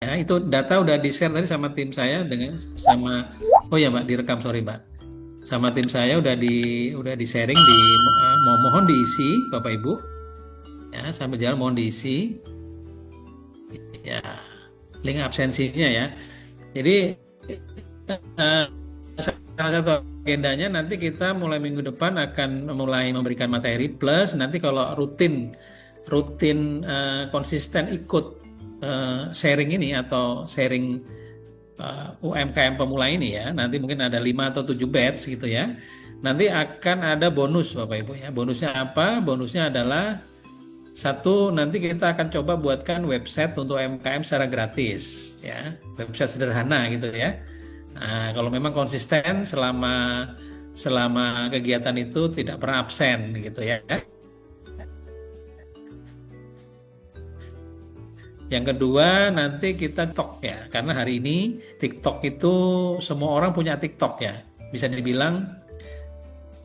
Ya, itu data udah di-share tadi sama tim saya dengan sama oh ya Mbak, direkam sorry Mbak. Sama tim saya udah di-sharing mohon diisi Bapak Ibu ya, sambil jalan mohon diisi ya link absensinya ya. Jadi eh, salah satu agendanya nanti kita mulai minggu depan akan mulai memberikan materi plus nanti kalau rutin rutin konsisten ikut sharing ini atau sharing UMKM pemula ini ya nanti mungkin ada 5 atau 7 batch gitu ya nanti akan ada bonus Bapak Ibu ya bonusnya apa bonusnya adalah satu nanti kita akan coba buatkan website untuk UMKM secara gratis ya website sederhana gitu ya. Nah, kalau memang konsisten selama selama kegiatan itu tidak pernah absen gitu ya. Yang kedua nanti kita TikTok ya, karena hari ini TikTok itu semua orang punya TikTok ya. Bisa dibilang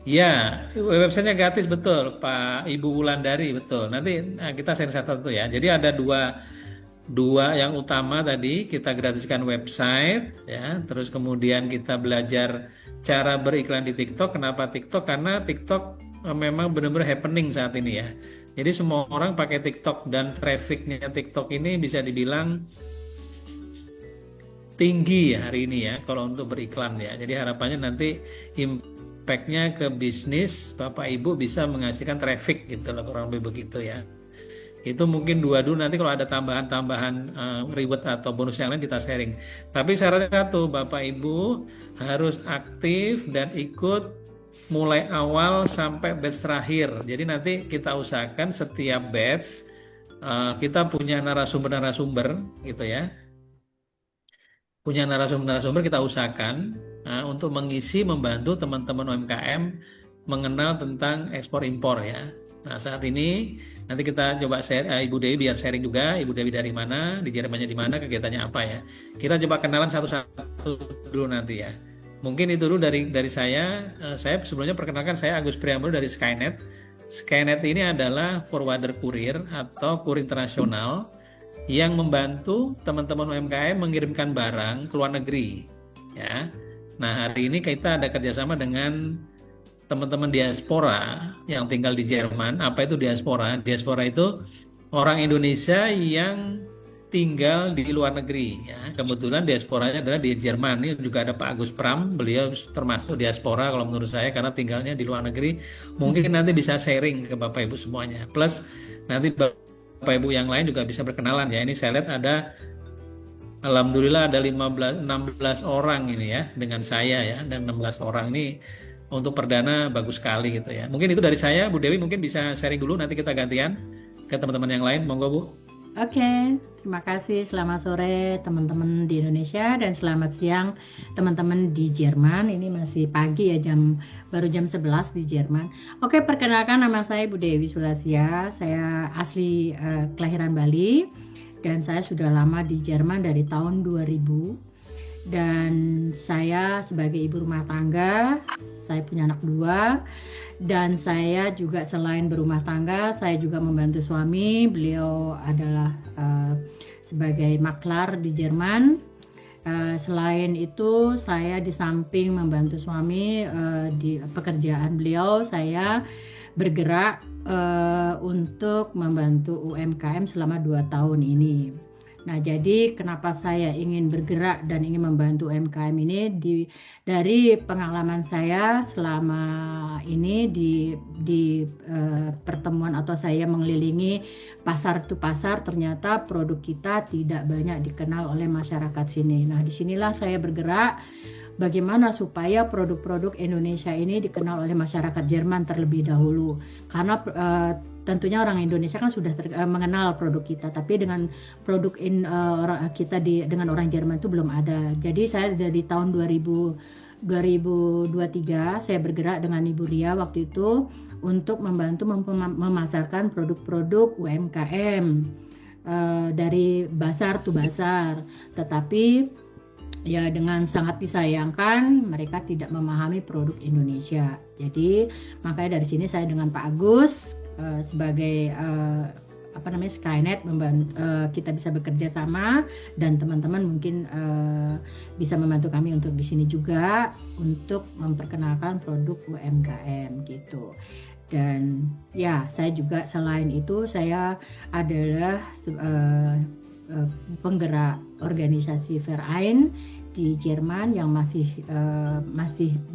ya websitenya gratis betul Pak Ibu Wulandari betul. Nanti kita share satu-satu ya. Jadi ada dua yang utama tadi kita gratiskan website ya terus kemudian kita belajar cara beriklan di TikTok kenapa TikTok karena TikTok memang benar-benar happening saat ini ya jadi semua orang pakai TikTok dan trafficnya TikTok ini bisa dibilang tinggi ya hari ini ya kalau untuk beriklan ya jadi harapannya nanti impactnya ke bisnis Bapak Ibu bisa menghasilkan traffic gitu loh kurang lebih begitu ya itu mungkin dua dulu nanti kalau ada tambahan-tambahan reward atau bonus yang lain kita sharing. Tapi syaratnya satu, Bapak Ibu harus aktif dan ikut mulai awal sampai batch terakhir. Jadi nanti kita usahakan setiap batch kita punya narasumber-narasumber gitu ya. Punya narasumber-narasumber kita usahakan untuk mengisi membantu teman-teman UMKM mengenal tentang ekspor impor ya. Nah saat ini nanti kita coba share Ibu Dewi biar sharing juga Ibu Dewi dari mana di Jermannya di mana kegiatannya apa ya. Kita coba kenalan satu-satu dulu nanti ya. Mungkin itu dulu dari saya. Saya sebelumnya perkenalkan saya Agus Priambodo dari Skynet. Skynet ini adalah forwarder kurir atau kurir internasional yang membantu teman-teman UMKM mengirimkan barang ke luar negeri ya. Nah hari ini kita ada kerjasama dengan teman-teman diaspora yang tinggal di Jerman. Apa itu diaspora? Diaspora itu orang Indonesia yang tinggal di luar negeri ya. Kebetulan diasporanya adalah di Jerman. Ini juga ada Pak Agus Pram, beliau termasuk diaspora kalau menurut saya karena tinggalnya di luar negeri. Mungkin nanti bisa sharing ke Bapak Ibu semuanya. Plus nanti Bapak Ibu yang lain juga bisa berkenalan ya. Ini saya lihat ada alhamdulillah ada 16 orang ini ya dengan saya ya dan 16 orang ini untuk perdana bagus sekali gitu ya. Mungkin itu dari saya Bu Dewi mungkin bisa sharing dulu nanti kita gantian ke teman-teman yang lain. Monggo Bu. Oke, terima kasih. Selamat sore teman-teman di Indonesia dan selamat siang teman-teman di Jerman. Ini masih pagi ya baru jam 11 di Jerman. Oke, perkenalkan nama saya Bu Dewi Sulasia. Saya asli kelahiran Bali dan saya sudah lama di Jerman dari tahun 2000. Dan saya sebagai ibu rumah tangga, saya punya anak 2. Dan saya juga selain berumah tangga, saya juga membantu suami. Beliau adalah sebagai maklar di Jerman. Selain itu, saya di samping membantu suami di pekerjaan beliau, saya bergerak untuk membantu UMKM selama 2 tahun ini. Nah, jadi kenapa saya ingin bergerak dan ingin membantu UMKM ini dari pengalaman saya selama ini di pertemuan atau saya mengelilingi pasar to pasar, ternyata produk kita tidak banyak dikenal oleh masyarakat sini. Nah, disinilah saya bergerak bagaimana supaya produk-produk Indonesia ini dikenal oleh masyarakat Jerman terlebih dahulu. Karena tentunya orang Indonesia kan sudah mengenal produk kita, tapi dengan produk kita dengan orang Jerman itu belum ada. Jadi saya dari tahun 2023 saya bergerak dengan Ibu Ria waktu itu untuk membantu memasarkan produk-produk UMKM dari basar to basar. Tetapi ya dengan sangat disayangkan mereka tidak memahami produk Indonesia. Jadi makanya dari sini saya dengan Pak Agus sebagai apa namanya Skynet kita bisa bekerja sama, dan teman-teman mungkin bisa membantu kami untuk di sini juga untuk memperkenalkan produk UMKM gitu. Dan ya, saya juga selain itu saya adalah penggerak organisasi Verein di Jerman yang masih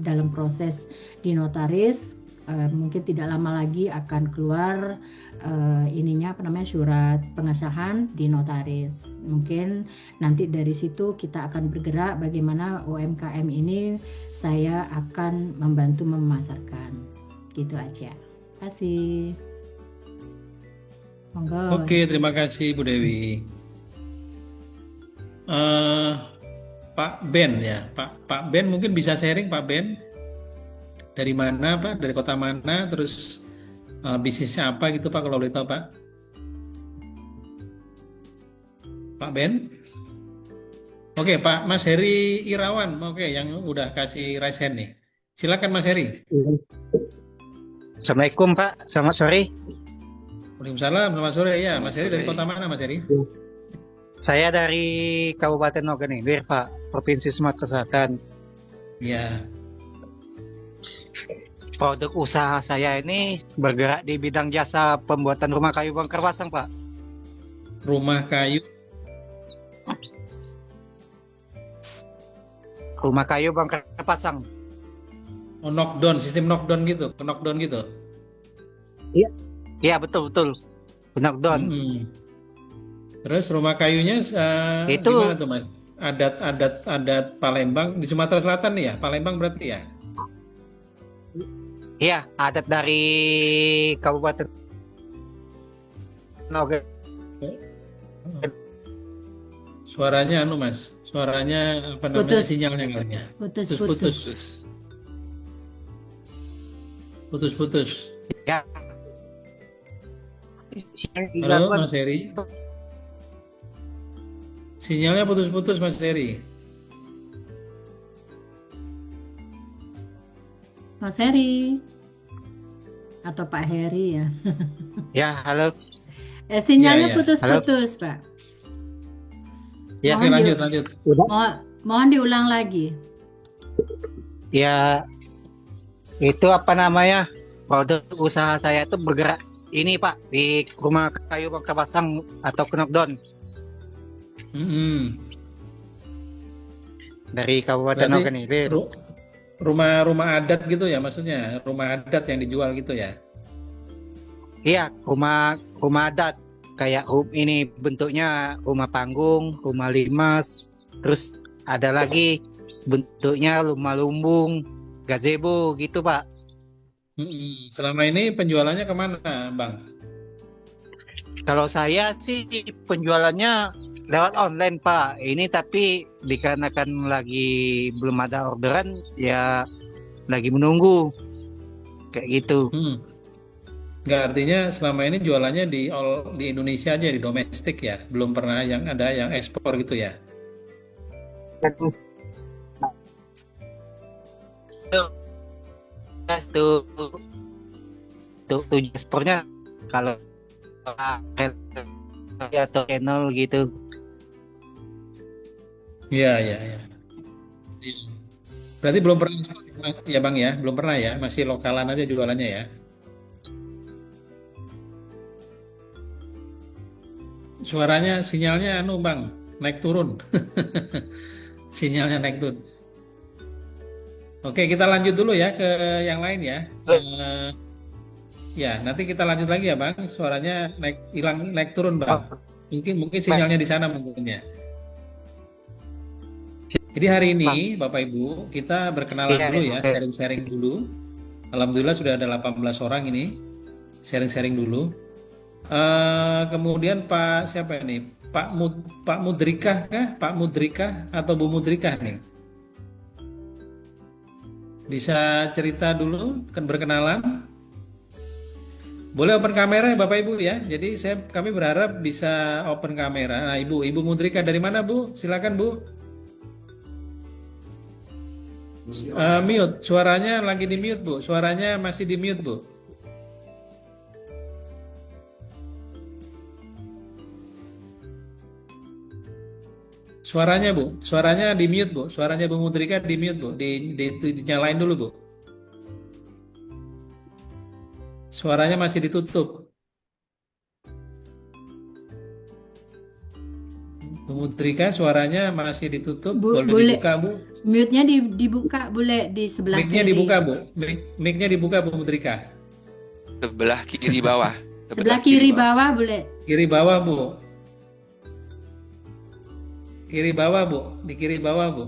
dalam proses di notaris. Mungkin tidak lama lagi akan keluar surat pengesahan di notaris. Mungkin nanti dari situ kita akan bergerak bagaimana UMKM ini saya akan membantu memasarkan. Gitu aja. Terima kasih. Monggo. Oke, terima kasih Bu Dewi. Pak Ben ya, Pak Ben mungkin bisa sharing Pak Ben dari mana Pak, dari kota mana, terus bisnisnya apa gitu Pak kalau boleh tahu Pak. Pak Ben. Oke Pak Mas Heri Irawan, oke yang udah kasih raise hand nih. Silakan Mas Heri. Assalamualaikum Pak, selamat sore. Waalaikumsalam, selamat sore ya. Mas Heri dari Sore. kota mana Mas Heri? Saya dari Kabupaten Ogan Ilir Pak, Provinsi Sumatera Selatan. Ya, Produk usaha saya ini bergerak di bidang jasa pembuatan rumah kayu bongkar pasang Pak. rumah kayu. Rumah kayu bongkar pasang. Oh, knockdown, sistem knockdown gitu, knockdown gitu. Iya betul. Knockdown. Terus rumah kayunya Itu gimana tuh Mas? Adat Palembang di Sumatera Selatan nih ya, Palembang berarti ya. iya adat dari Kabupaten Ogan. Suaranya Mas, suaranya apa namanya Putus. sinyalnya kali ya. Putus. Putus. Ya. Halo Mas Heri. Sinyalnya putus-putus Mas Heri. Mas Heri atau Pak Heri ya. Ya, halo. Sinyalnya Iya. putus-putus, Pak. Ya, Oke, Mohon lanjut. mohon diulang lagi. ya itu apa namanya? Produk usaha saya itu bergerak ini Pak di rumah kayu bongkar pasang atau knockdown Mm-mm. dari Kabupaten Berarti Ogan Ilir. rumah adat gitu ya maksudnya, rumah adat yang dijual gitu ya. Iya, rumah adat kayak ini bentuknya rumah panggung, rumah limas, terus ada lagi bentuknya rumah lumbung, gazebo gitu Pak. Selama ini penjualannya kemana, Bang? Kalau saya sih penjualannya lewat online Pak. Ini tapi dikarenakan lagi belum ada orderan ya lagi menunggu kayak gitu. Nggak, artinya selama ini jualannya di Indonesia aja, di domestik ya, belum pernah yang ada yang ekspor gitu ya. Tuh ekspornya kalau atau channel gitu. Iya. Berarti belum pernah ekspor ya Bang ya, belum pernah ya, masih lokalan aja jualannya ya. Suaranya, sinyalnya Bang, naik turun. Sinyalnya naik turun. Oke, kita lanjut dulu ya ke yang lain ya. Ya, nanti kita lanjut lagi ya Bang. Suaranya naik turun Bang. Mungkin sinyalnya di sana mungkin ya. Jadi hari ini Bapak Ibu kita berkenalan dulu ya, sharing-sharing dulu. Alhamdulillah sudah ada 18 orang ini sharing-sharing dulu. Kemudian Pak siapa ini? Pak Mudrikah kah? Pak Mudrikah atau Bu Mudrikah nih? Bisa cerita dulu, kan berkenalan. Boleh open kamera ya Bapak Ibu ya. Jadi kami berharap bisa open kamera. Nah, Ibu Mudrika dari mana Bu? Silakan Bu. Mute, suaranya lagi di mute Bu. Suaranya masih di mute Bu. Suaranya Bu, suaranya di mute Bu, suaranya Bu Mudrika di mute Bu, dinyalain dulu Bu. Suaranya masih ditutup. Bu Mudrika suaranya masih ditutup, boleh Boleh dibuka Bu. mute-nya dibuka, boleh di sebelah Mic-nya kiri. dibuka Bu, mic-nya dibuka Bu Mudrika. Sebelah kiri bawah. Sebelah kiri bawah boleh. Kiri bawah Bu, kiri bawah Bu, di kiri bawah Bu.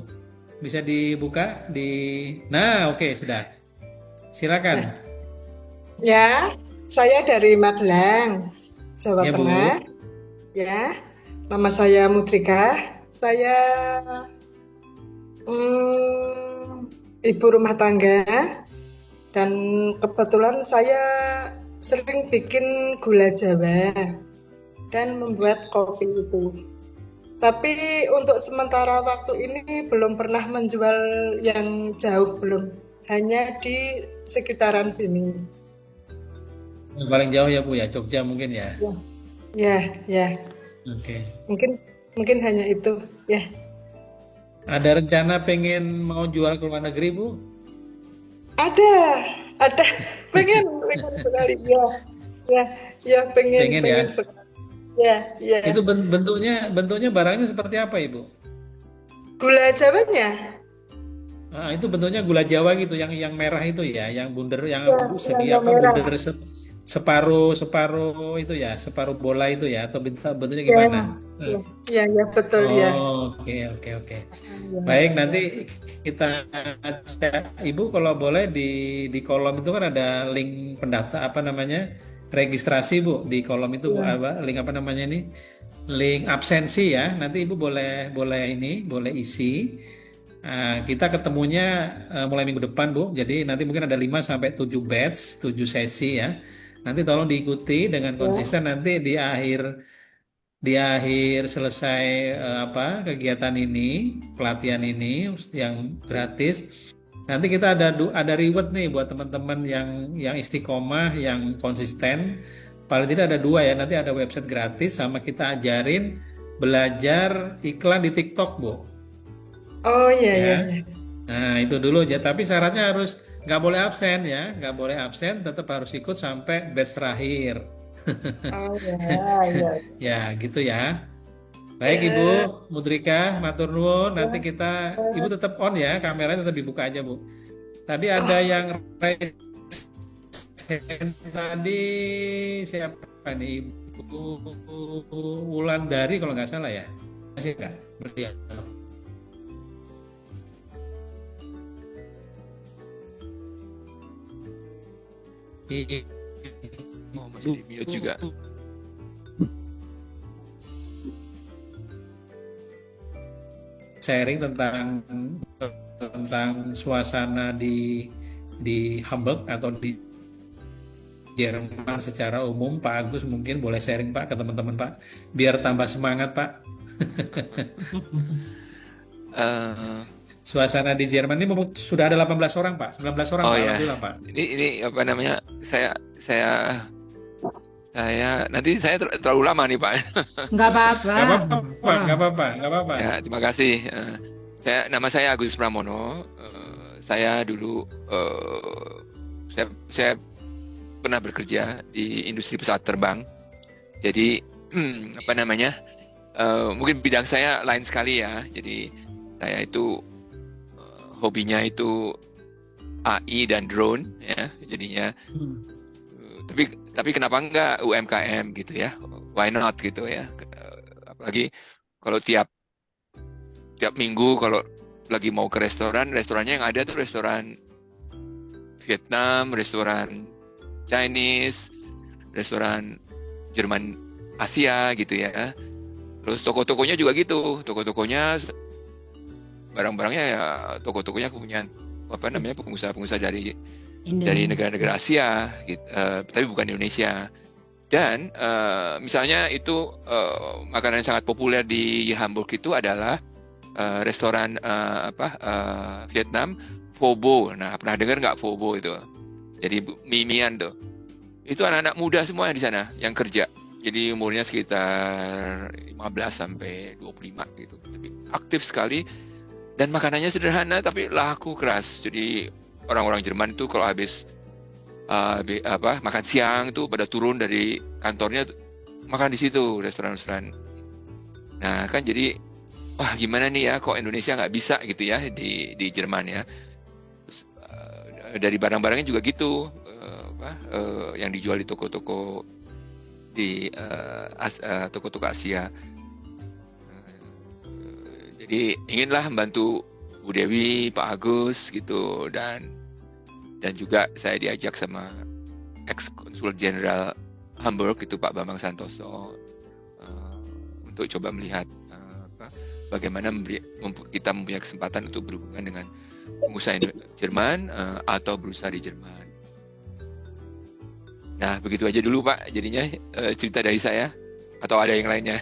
Bisa dibuka di. Nah, oke sudah. Silakan. Ya, saya dari Magelang, Jawa Ya Bu. Tengah. Ya, nama saya Mudrika. Saya ibu rumah tangga dan kebetulan saya sering bikin gula Jawa dan membuat kopi itu. Tapi untuk sementara waktu ini belum pernah menjual yang jauh, belum. Hanya di sekitaran sini. Yang paling jauh ya Bu ya, Jogja mungkin ya. Ya, ya. Oke. Mungkin hanya itu. Ya. Ada rencana pengen mau jual ke luar negeri Bu? Ada. Pengen sekali. Ya, pengen Pengen ya. sekali. Ya. Itu bentuknya barangnya seperti apa Ibu? Gula Jawanya. Ah, itu bentuknya gula Jawa gitu, yang merah itu ya, yang bunder, yang segi yang apa merah. bunder separuh itu ya, separuh bola itu ya, atau bentuknya Ya, gimana? ya, betul ya. Oke. Baik, nanti kita Ibu kalau boleh di kolom itu kan ada link pendaftar apa namanya registrasi Bu, di kolom itu Bu, link apa namanya ini, link absensi ya. Nanti Ibu boleh isi. Kita ketemunya mulai minggu depan Bu. Jadi nanti mungkin ada 5 sampai 7 batch, 7 sesi ya. Nanti tolong diikuti dengan konsisten, nanti di akhir selesai kegiatan ini, pelatihan ini yang gratis. Nanti kita ada reward nih buat teman-teman yang istiqomah, yang konsisten. Paling tidak ada 2 ya. Nanti ada website gratis sama kita ajarin belajar iklan di TikTok Bu. Oh iya. Ya. Nah itu dulu aja. Tapi syaratnya harus nggak boleh absen ya, nggak boleh absen. Tetap harus ikut sampai batch terakhir. Oh iya. Ya gitu ya. Baik Ibu Mudrika, matur nuwun. Nanti Ibu tetap on ya, kameranya tetap dibuka aja Bu. Tadi ada yang raise hand tadi, siapa nih? Ibu Wulandari kalau nggak salah ya. Masih nggak? Melihat. Oh, masih di mute juga. Sharing tentang suasana di Hamburg atau di Jerman secara umum. Pak Agus mungkin boleh sharing Pak ke teman-teman Pak, biar tambah semangat Pak. Suasana di Jerman ini sudah ada 18 orang Pak, 19 orang Oh Pak, ya. alhamdulillah Pak. Ini apa namanya? Saya nanti saya terlalu lama nih Pak. Nggak apa-apa. Nggak apa-apa. Ya, terima kasih. Nama saya Agus Pramono. Saya dulu saya pernah bekerja di industri pesawat terbang. Jadi apa namanya? Mungkin bidang saya lain sekali ya. Jadi saya itu hobinya itu AI dan drone ya. Jadinya tapi kenapa enggak UMKM gitu ya? Why not gitu ya? Apalagi kalau tiap minggu kalau lagi mau ke restorannya yang ada tuh restoran Vietnam, restoran Chinese, restoran Jerman Asia gitu ya. Terus toko-tokonya juga gitu. Toko-tokonya barang-barangnya ya toko-tokonya punya pengusaha-pengusaha dari negara-negara Asia gitu, tapi bukan Indonesia. Dan misalnya itu makanan yang sangat populer di Hamburg itu adalah restoran Vietnam Pho Bo. Nah, pernah dengar nggak Pho Bo itu? Jadi mie-mian tuh. Itu anak-anak muda semua di sana yang kerja. Jadi umurnya sekitar 15 sampai 25 gitu. Tapi aktif sekali dan makanannya sederhana tapi laku keras. Jadi orang-orang Jerman itu kalau habis makan siang itu pada turun dari kantornya makan di situ restoran-restoran. Nah kan jadi wah gimana nih ya kok Indonesia nggak bisa gitu ya di Jerman ya. Terus, dari barang-barangnya juga gitu yang dijual di toko-toko di toko-toko Asia. Jadi inginlah membantu Bu Dewi, Pak Agus gitu dan juga saya diajak sama ex konsul jenderal Hamburg itu Pak Bambang Santoso untuk coba melihat bagaimana kita mempunyai kesempatan untuk berhubungan dengan pengusaha Jerman atau berusaha di Jerman. Nah, begitu aja dulu Pak, jadinya cerita dari saya atau ada yang lainnya?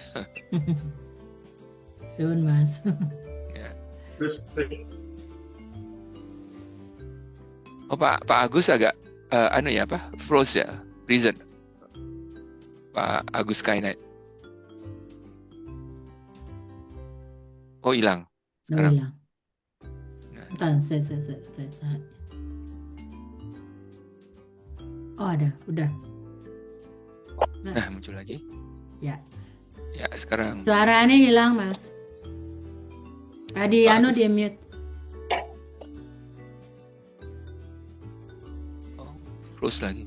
Sun, Mas. Ya. Oh Pak Agus agak froze ya, reason. Pak Agus Kainet. Oh hilang Oh, sekarang. hilang. Nah, Bentar, saya. Oh, ada, udah. nah muncul lagi. Ya. Ya sekarang Suaranya hilang, Mas. Tadi Pak anu Agus. dia mute. Oh, froze lagi.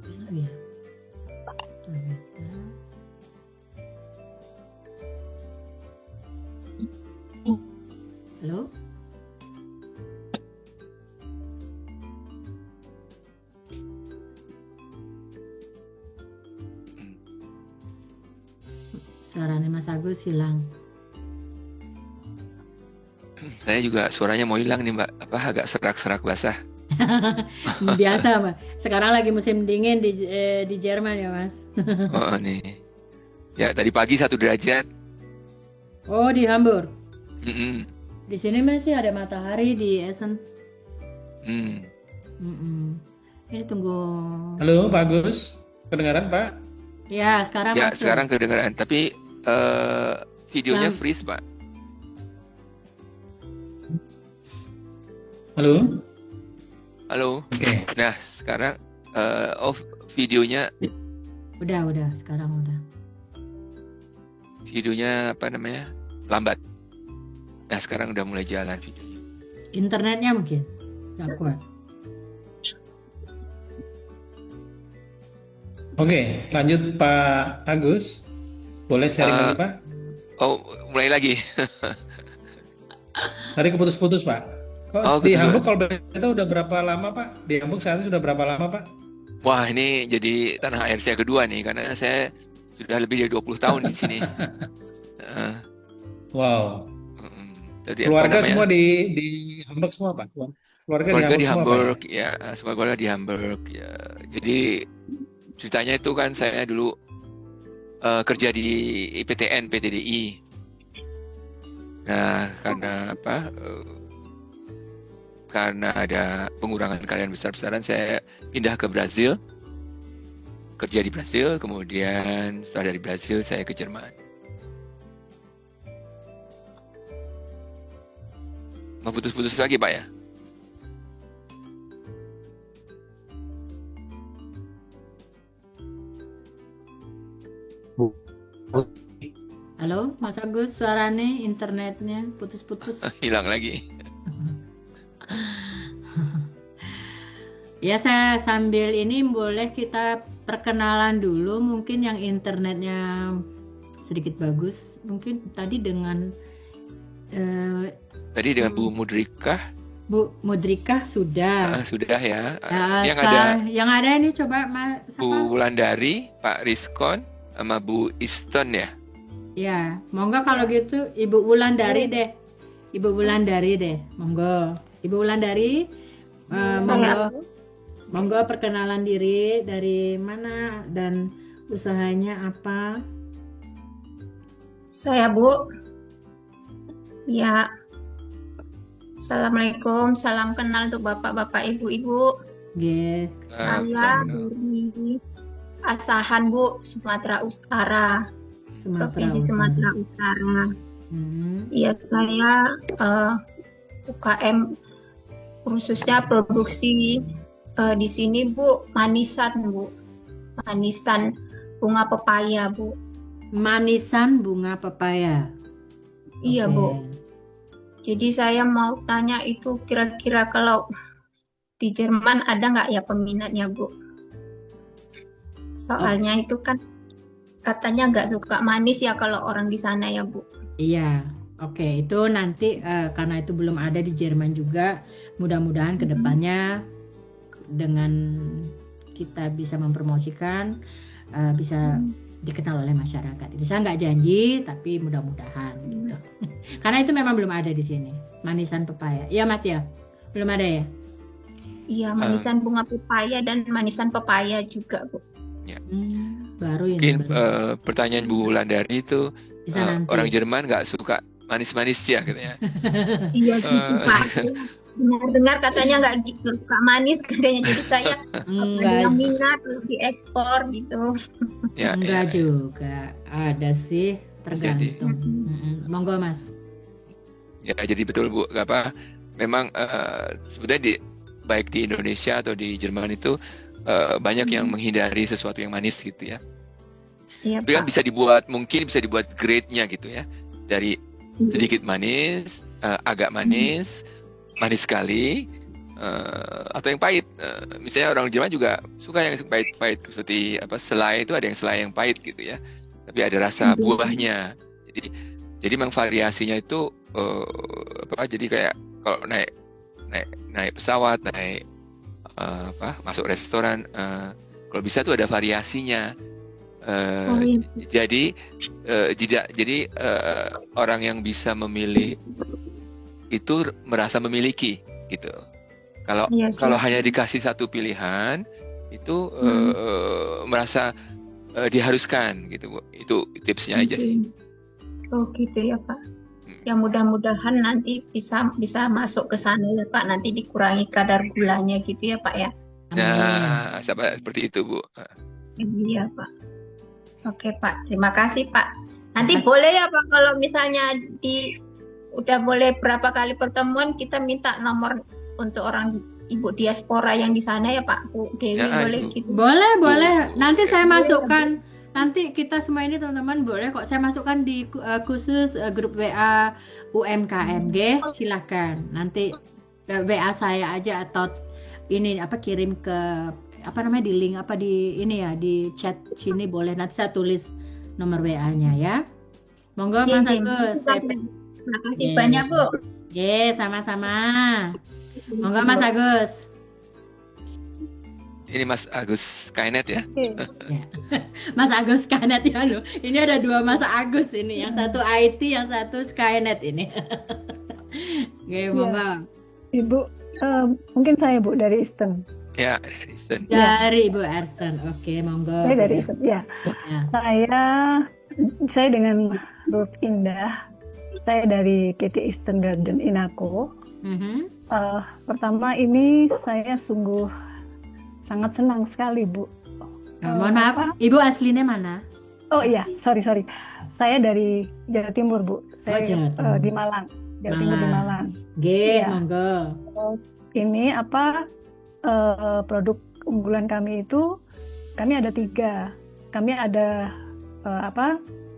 Bisa lagi ya? Halo? Suaranya Mas Agus hilang. Saya juga suaranya mau hilang nih Mbak, agak serak-serak basah. Biasa, Pak. Sekarang lagi musim dingin di Jerman ya, Mas. Oh nih. Ya tadi pagi 1 derajat. Oh, di Hamburg. Mm-mm. Di sini masih ada matahari di Essen. Hmm. Mm-mm. Ini tunggu. Halo Pak Agus, kedengaran Pak? Ya, sekarang Ya masuk. sekarang kedengaran, tapi videonya Yang- freeze Pak. Halo? Halo. Oke. Nah sekarang videonya Udah, sekarang udah. lambat. Nah sekarang udah mulai jalan videonya. Internetnya mungkin nggak kuat. Oke, lanjut Pak Agus. Boleh sharing lagi Pak? Oh mulai lagi. Tadi keputus-putus Pak. Kok Oh, di keputus. Hamburg kalau boleh tahu udah berapa lama Pak? Di Hamburg saat ini sudah berapa lama Pak? Wah ini jadi tanah air saya kedua nih karena saya sudah lebih dari 20 tahun di sini. Eh, Wow. Tadi Keluarga semua di Hamburg semua Pak? Keluarga di keluarga Hamburg di semua Pak? Hamburg ya, semua keluarga di Hamburg ya. Jadi ceritanya itu kan saya dulu kerja di IPTN PTDI. Nah karena ada pengurangan karyawan besar-besaran saya pindah ke Brazil, kerja di Brazil, kemudian setelah dari Brazil saya ke Jerman. Mau putus-putus lagi Pak ya? Halo, Mas Agus, suaranya, internetnya putus-putus. Hilang lagi. Ya, saya sambil ini boleh kita perkenalan dulu, mungkin yang internetnya sedikit bagus. Mungkin tadi dengan Tadi dengan Bu Mudrika Bu Mudrika sudah. sudah ya. Ya, Yang ada sekarang yang ada ini coba Bu siapa? Wulandari, Pak Rizkon, sama Bu Iston ya. Ya, monggo kalau gitu Ibu Wulandari deh. Ibu Wulandari deh, monggo. Ibu Wulandari, monggo perkenalan diri dari mana dan usahanya apa. Saya Bu. Ya. Assalamualaikum, salam kenal untuk Bapak-bapak, Ibu-ibu. Nggih. Saya dari Asahan Bu, Sumatera Utara, Sumatera Provinsi Utara. Sumatera Utara. Hmm. Iya, saya UKM khususnya produksi di sini Bu, manisan bunga pepaya Bu. Manisan bunga pepaya. Iya Oke. Bu. Jadi saya mau tanya itu kira-kira kalau di Jerman ada nggak ya peminatnya Bu? Soalnya itu kan katanya nggak suka manis ya kalau orang di sana ya Bu. Iya, oke. Itu nanti karena itu belum ada di Jerman juga, mudah-mudahan ke depannya dengan kita bisa mempromosikan, bisa dikenal oleh masyarakat. Ini saya nggak janji, tapi mudah-mudahan gitu. Karena itu memang belum ada di sini, manisan pepaya. Iya Mas ya, belum ada ya? Iya, manisan bunga pepaya dan manisan pepaya juga Bu. Baru ini. Mungkin Baru. pertanyaan Bu Wulandari itu Bisa nanti. orang Jerman nggak suka manis-manis ya katanya. Iya gitu Pak. Dengar-dengar katanya nggak suka manis katanya, jadi saya Enggak, yang minat diekspor gitu. Ya, enggak ya, juga. Ada sih, tergantung. Monggo Mas. ya, jadi betul Bu, apa? Memang sebenarnya baik di Indonesia atau di Jerman itu banyak yang menghindari sesuatu yang manis gitu ya. Iya Tapi kan Pak. mungkin bisa dibuat grade-nya gitu ya. Dari sedikit manis, agak manis, manis sekali, atau yang pahit. Misalnya orang Jerman juga suka yang pahit-pahit, seperti selai itu ada yang selai yang pahit gitu ya. Tapi ada rasa buahnya. Jadi memang variasinya itu jadi kayak kalau naik pesawat, masuk restoran, kalau bisa tuh ada variasinya. Jadi orang yang bisa memilih itu merasa memiliki gitu. Kalau Iya, kalau hanya dikasih satu pilihan itu merasa diharuskan gitu Bu. Itu tipsnya aja sih. Oh gitu ya Pak. Ya mudah-mudahan nanti bisa masuk ke sana ya Pak. Nanti dikurangi kadar gulanya gitu ya Pak ya. Nah, seperti itu Bu. Iya Pak. Oke Pak, terima kasih Pak. Nanti boleh ya Pak kalau misalnya udah boleh berapa kali pertemuan kita minta nomor untuk orang ibu diaspora yang di sana ya Pak. Bu Dewi Ya, boleh Ibu. gitu. Boleh. Nanti saya Boleh, masukkan. Nanti kita semua ini teman-teman boleh kok saya masukkan di khusus grup WA UMKMG. Silakan. Nanti WA saya aja atau ini kirim ke di link di ini ya di chat sini boleh. Nanti saya tulis nomor WA-nya ya. Monggo Mas Agus. Terima kasih banyak Bu. Sama-sama. Monggo Mas Agus. Ini Mas Agus Kainet ya. Mas Agus Skynet ya loh. Ini ada dua Mas Agus ini. Yang satu IT, yang satu Skynet ini. Oke, monggo. Ibu, mungkin saya Bu dari Eastern. Ya, dari Eastern. Dari Ibu Ersen. Oke, monggo. Saya dari Eastern. Ya. Saya dengan Ruth Indah. Saya dari PT Eastern Garden Inako. Pertama ini saya sungguh sangat senang sekali Bu. Mohon maaf, Ibu aslinya mana? Oh iya, sorry. Saya dari Jawa Timur Bu. Saya Jawa Timur. di Malang. Jawa Timur di Malang. Monggo. Terus ini produk unggulan kami itu kami ada 3. Kami ada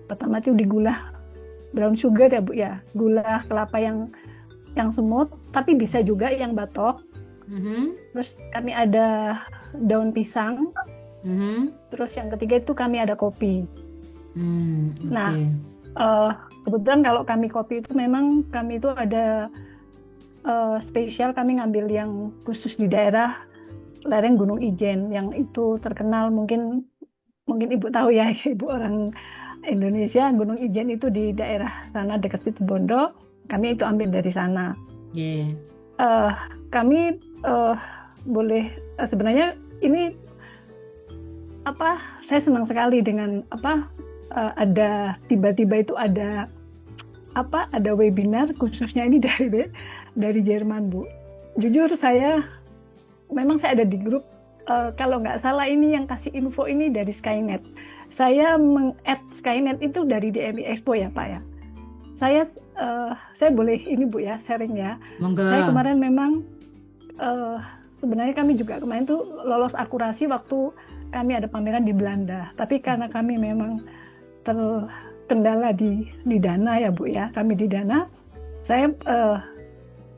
pertama itu di gula brown sugar ya Bu ya, gula kelapa yang semut, tapi bisa juga yang batok. Terus kami ada daun pisang. Terus yang ketiga itu kami ada kopi. Nah, kebetulan kalau kami kopi itu memang kami itu ada spesial, kami ngambil yang khusus di daerah lereng Gunung Ijen yang itu terkenal, mungkin Ibu tahu ya, Ibu orang Indonesia. Gunung Ijen itu di daerah sana dekat Situbondo, kami itu ambil dari sana. Kami boleh sebenarnya ini saya senang sekali dengan ada tiba-tiba itu ada webinar khususnya ini dari Jerman Bu. Jujur saya memang saya ada di grup kalau nggak salah ini yang kasih info ini dari Skynet. Saya meng-add Skynet itu dari DMI Expo ya Pak ya. Saya boleh ini Bu ya sharing ya. Monggo. Saya kemarin memang sebenarnya kami juga kemarin tuh lolos akurasi waktu kami ada pameran di Belanda. Tapi karena kami memang terkendala di dana ya Bu ya, kami di dana,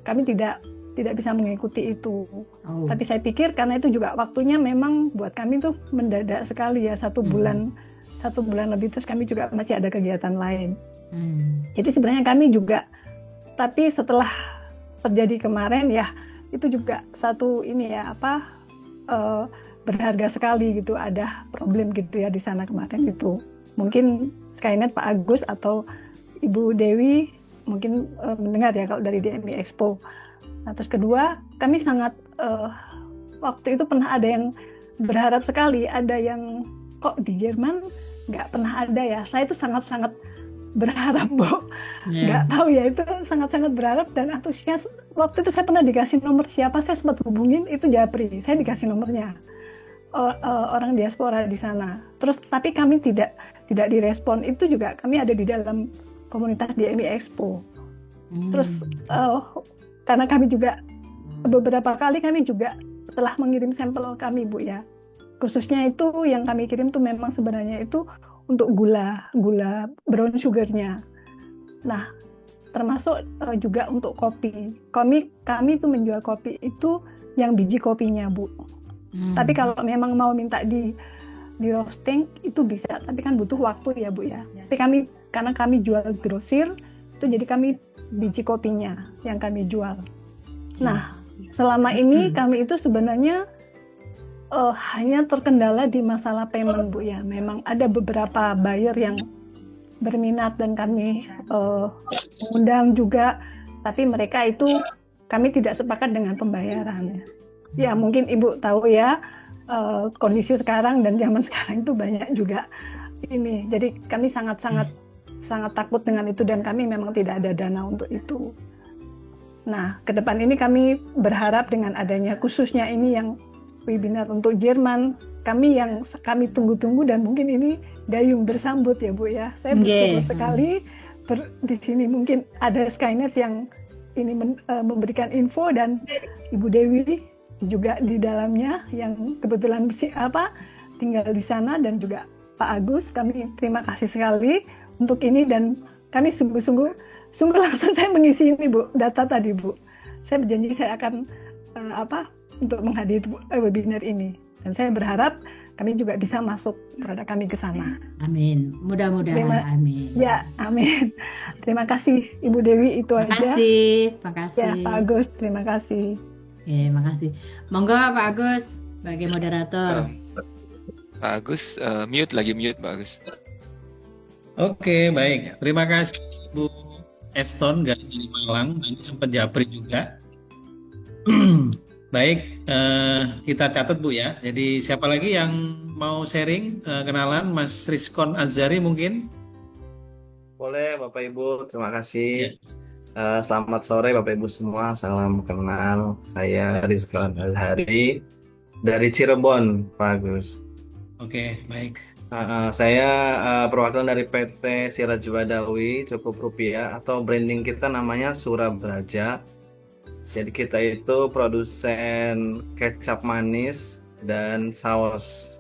kami tidak bisa mengikuti itu. Oh. Tapi saya pikir karena itu juga waktunya memang buat kami tuh mendadak sekali ya, 1 bulan lebih, terus kami juga masih ada kegiatan lain. Jadi sebenarnya kami juga, tapi setelah terjadi kemarin ya, itu juga satu ini ya berharga sekali gitu, ada problem gitu ya di sana kemarin gitu. Mungkin Skynet Pak Agus atau Ibu Dewi mungkin mendengar ya kalau dari DMI Expo. Nah terus kedua, kami sangat waktu itu pernah ada yang berharap sekali, ada yang kok di Jerman nggak pernah ada ya. Saya itu sangat-sangat berharap Bu, nggak tahu ya, itu sangat-sangat berharap dan antusias. Waktu itu saya pernah dikasih nomor siapa, saya sempat hubungin, itu Japri, saya dikasih nomornya orang diaspora di sana. Terus tapi kami tidak direspon. Itu juga kami ada di dalam komunitas DMI Expo. Terus karena kami juga beberapa kali kami juga telah mengirim sampel kami Bu ya. Khususnya itu yang kami kirim tuh memang sebenarnya itu untuk gula brown sugarnya. Nah, termasuk juga untuk kopi. Kami tuh menjual kopi itu yang biji kopinya Bu. Tapi kalau memang mau minta di roasting itu bisa, tapi kan butuh waktu ya Bu ya. Tapi karena kami jual grosir, itu jadi kami biji kopinya yang kami jual. Nah, selama ini kami itu sebenarnya hanya terkendala di masalah payment Bu ya. Memang ada beberapa buyer yang berminat dan kami undang juga, tapi mereka itu kami tidak sepakat dengan pembayaran. Ya mungkin Ibu tahu ya, kondisi sekarang dan zaman sekarang itu banyak juga ini. Jadi kami sangat takut dengan itu dan kami memang tidak ada dana untuk itu. Nah, ke depan ini kami berharap dengan adanya khususnya ini yang webinar untuk Jerman, kami tunggu-tunggu dan mungkin ini gayung bersambut ya Bu ya. Saya bersyukur sekali di sini mungkin ada Skynet yang ini memberikan info dan Ibu Dewi juga di dalamnya yang kebetulan tinggal di sana dan juga Pak Agus. Kami terima kasih sekali untuk ini dan kami sungguh langsung saya mengisi ini Bu, data tadi Bu. Saya berjanji saya akan untuk menghadiri webinar ini dan saya berharap kami juga bisa masuk produk kami ke sana. Amin. Mudah-mudahan. Amin. Ya, amin. Terima kasih Ibu Dewi, itu aja. Terima kasih. Ya, Pak Agus, terima kasih. Terima kasih. Monggo Pak Agus sebagai moderator. Pak Agus mute Pak Agus. Oke, baik. Terima kasih Bu Eston dari Malang, dan sempat Japri juga. Baik, kita catat Bu ya. Jadi siapa lagi yang mau sharing, kenalan? Mas Rizkon Azhari mungkin? Boleh Bapak Ibu, terima kasih. Selamat sore Bapak Ibu semua, salam kenal. Saya Rizkon Azhari dari Cirebon, Pak Agus. Oke, baik. Saya perwakilan dari PT Siraj Badawi Cukup Rupiah, atau branding kita namanya Surabraja. Jadi kita itu produsen kecap manis dan saus.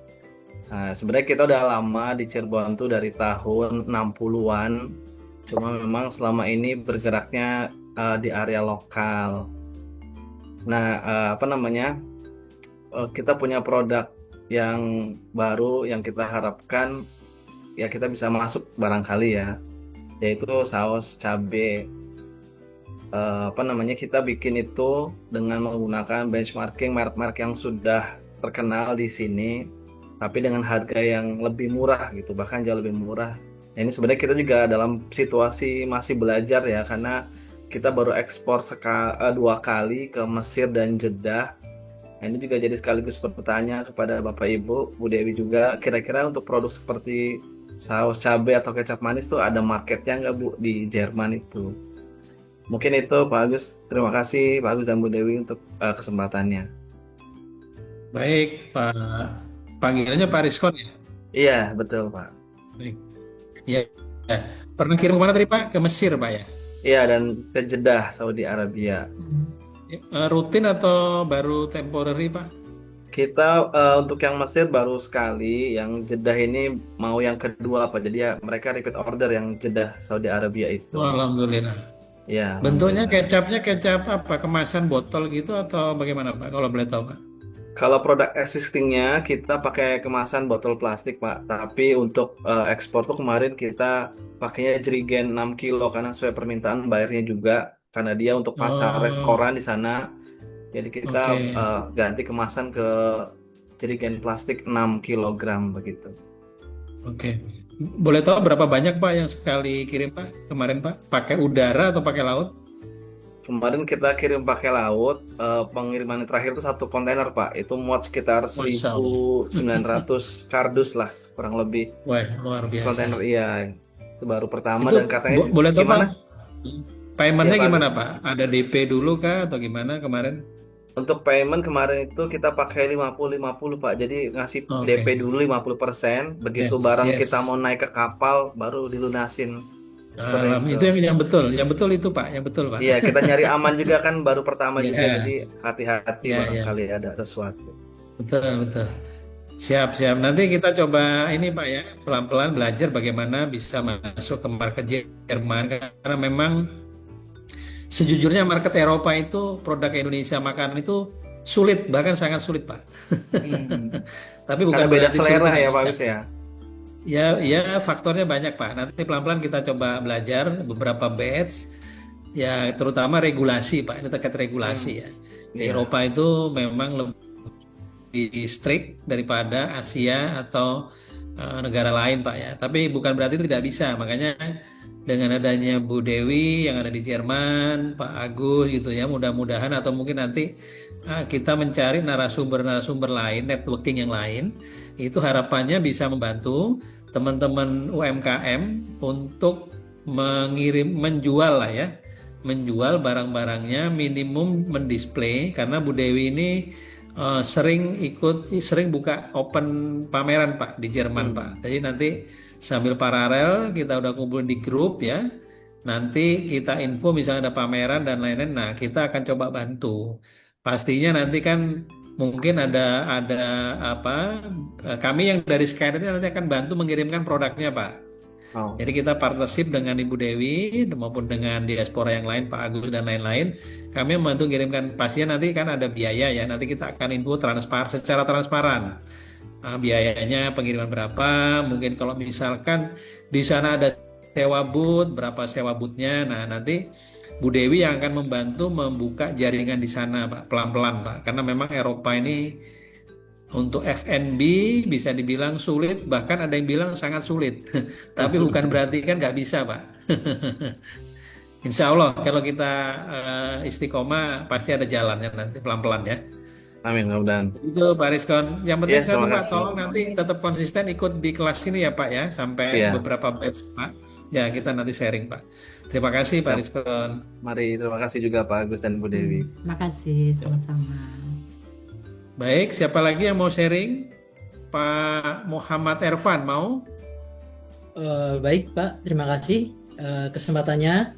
Sebenarnya kita udah lama di Cirebon tuh dari tahun 60-an. Cuma memang selama ini bergeraknya di area lokal. Nah, kita punya produk yang baru yang kita harapkan ya kita bisa masuk barangkali ya, yaitu saus cabai. Kita bikin itu dengan menggunakan benchmarking merek-merek yang sudah terkenal di sini, tapi dengan harga yang lebih murah gitu, bahkan jauh lebih murah. Nah, ini sebenarnya kita juga dalam situasi masih belajar ya, karena kita baru ekspor 2 kali ke Mesir dan Jeddah. Nah, ini juga jadi sekaligus pertanyaan kepada Bapak Ibu, Bu Dewi juga, kira-kira untuk produk seperti saus cabai atau kecap manis tuh ada marketnya nggak Bu di Jerman itu? Mungkin itu Pak Agus. Terima kasih Pak Agus dan Bu Dewi untuk kesempatannya. Baik, Pak. Panggilannya Pak Rizkon ya? Iya, betul, Pak. Baik. Ya, ya. Pernah kirim kemana tadi Pak? Ke Mesir Pak ya? Iya, dan ke Jeddah, Saudi Arabia. Rutin atau baru temporary Pak? Kita untuk yang Mesir baru sekali, yang Jeddah ini mau yang kedua, Pak. Jadi ya mereka repeat order yang Jeddah, Saudi Arabia itu. Alhamdulillah. Ya, Bentuknya alhamdulillah. kecap apa? Kemasan botol gitu atau bagaimana Pak? Kalau boleh tahu Pak? Kalau produk existingnya kita pakai kemasan botol plastik, Pak. Tapi untuk ekspor tuh kemarin kita pakainya jerigen 6 kilo karena sesuai permintaan bayarnya juga. Karena dia untuk pasar Oh, restoran di sana. Jadi kita oke. ganti kemasan ke jerigen plastik 6 kilogram begitu. Oke. Boleh tahu berapa banyak Pak yang sekali kirim Pak? Kemarin Pak? Pakai udara atau pakai laut? Kemarin kita kirim pakai laut, pengiriman terakhir itu 1 kontainer, Pak. Itu muat sekitar Masya Allah. 1.900 kardus lah, kurang lebih. Wah, luar biasa. Kontainer, iya. Itu baru pertama Itu dan katanya boleh tahu Pak? gimana? Ya, Paymentnya Pak gimana Agus. Pak? Ada DP dulu kah atau gimana kemarin? Untuk payment kemarin itu kita pakai 50-50, Pak. Jadi ngasih Oke. DP dulu 50%, begitu Yes, barang kita mau yes. naik ke kapal baru dilunasin. Seperti itu. Itu yang betul itu Pak, yang betul Pak. Iya, kita nyari aman juga kan baru pertama juga, Ya, jadi hati-hati ya, ya, barangkali ada sesuatu. betul betul. Siap siap. Nanti kita coba ini Pak ya, pelan-pelan belajar bagaimana bisa masuk ke market Jerman karena memang sejujurnya market Eropa itu produk Indonesia makanan itu sulit, bahkan sangat sulit Pak. Hmm. Tapi Karena bukan beda berarti sulit selera tidak ya, Pak bisa. Agus ya. Ya, ya faktornya banyak Pak. Nanti pelan-pelan kita coba belajar beberapa batch. Ya, terutama regulasi Pak. Ini terkait regulasi Hmm. ya. Di Iya. Eropa itu memang lebih strict daripada Asia atau negara lain Pak ya. Tapi bukan berarti tidak bisa. Makanya dengan adanya Bu Dewi yang ada di Jerman, Pak Agus gitu ya, mudah-mudahan atau mungkin nanti kita mencari narasumber-narasumber lain, networking yang lain, itu harapannya bisa membantu teman-teman UMKM untuk menjual lah ya, menjual barang-barangnya minimum mendisplay karena Bu Dewi ini sering buka open pameran Pak di Jerman Pak. Hmm. Jadi nanti sambil paralel kita udah kumpulin di grup ya. Nanti kita info misalnya ada pameran dan lain-lain. Nah, kita akan coba bantu. Pastinya nanti kan mungkin ada apa? Kami yang dari Skynet nanti akan bantu mengirimkan produknya Pak. Oh. Jadi kita partnership dengan Ibu Dewi maupun dengan diaspora yang lain, Pak Agus dan lain-lain. Kami membantu kirimkan pasien nanti kan ada biaya ya. Nanti kita akan info secara transparan. Biayanya pengiriman berapa? Mungkin kalau misalkan di sana ada sewa booth, berapa sewa boothnya. Nah nanti Bu Dewi yang akan membantu membuka jaringan di sana, Pak, pelan-pelan, Pak. Karena memang Eropa ini untuk F&B bisa dibilang sulit, bahkan ada yang bilang sangat sulit. Tapi bukan berarti kan nggak bisa, Pak. Insya Allah kalau kita istiqomah pasti ada jalannya nanti pelan-pelan ya. Amin, mudah-mudahan. Itu Pak Rizkon. Yang penting Ya, satu terima Pak, kasih. tolong nanti tetap konsisten ikut di kelas ini ya Pak ya, sampai Iya, beberapa batch Pak. Ya kita nanti sharing Pak. Terima kasih Pak siap. Rizkon. Mari, terima kasih juga Pak Agus dan Bu Dewi. Makasih, sama-sama. Baik, siapa lagi yang mau sharing? Pak Muhammad Ervan mau? Baik Pak, terima kasih kesempatannya.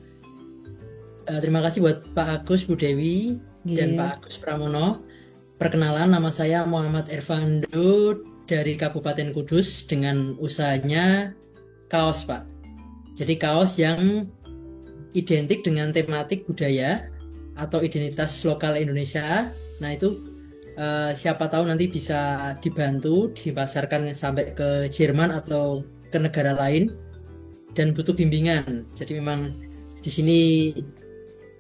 Terima kasih buat Pak Agus, Bu Dewi, dan Iya. Pak Agus Pramono. Perkenalan, nama saya Muhammad Ervando dari Kabupaten Kudus dengan usahanya kaos Pak. Jadi kaos yang identik dengan tematik budaya atau identitas lokal Indonesia. Nah itu siapa tahu nanti bisa dibantu dipasarkan sampai ke Jerman atau ke negara lain dan butuh bimbingan. Jadi memang di sini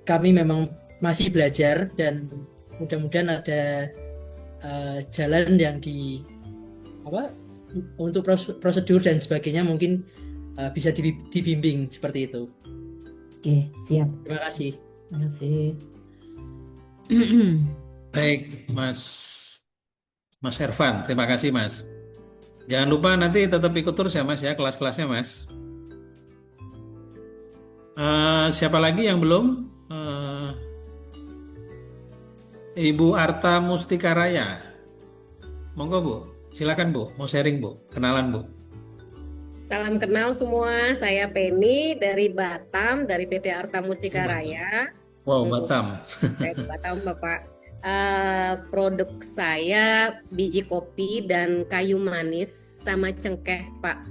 kami memang masih belajar dan mudah-mudahan ada jalan yang untuk prosedur dan sebagainya mungkin bisa dibimbing seperti itu. Oke, siap. Terima kasih. Terima kasih. Baik, Mas Ervan. Terima kasih Mas. Jangan lupa nanti tetap ikut terus ya Mas ya kelas-kelasnya Mas. Siapa lagi yang belum? Ibu Arta Mustika Raya. Monggo Bu, silakan Bu, mau sharing Bu, kenalan Bu. Salam kenal semua, saya Penny dari Batam, dari PT Arta Mustika Batam. Raya. Wow, Batam. Saya di Batam, Bapak. Produk saya biji kopi dan kayu manis sama cengkeh, Pak.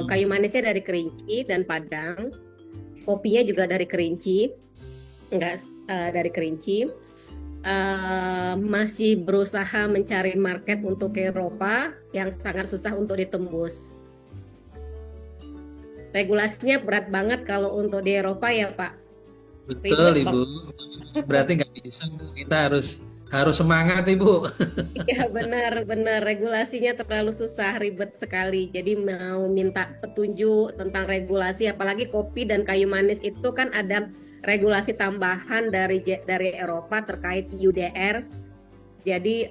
Kayu manisnya dari Kerinci dan Padang, kopinya juga dari Kerinci, enggak dari Kerinci. Masih berusaha mencari market untuk ke Eropa yang sangat susah untuk ditembus. Regulasinya berat banget kalau untuk di Eropa ya Pak. Betul Ribet, Ibu. Berarti nggak bisa Bu. Kita harus semangat Ibu. Ya benar-benar regulasinya terlalu susah, ribet sekali. Jadi mau minta petunjuk tentang regulasi, apalagi kopi dan kayu manis itu kan ada regulasi tambahan dari Eropa terkait UDR. Jadi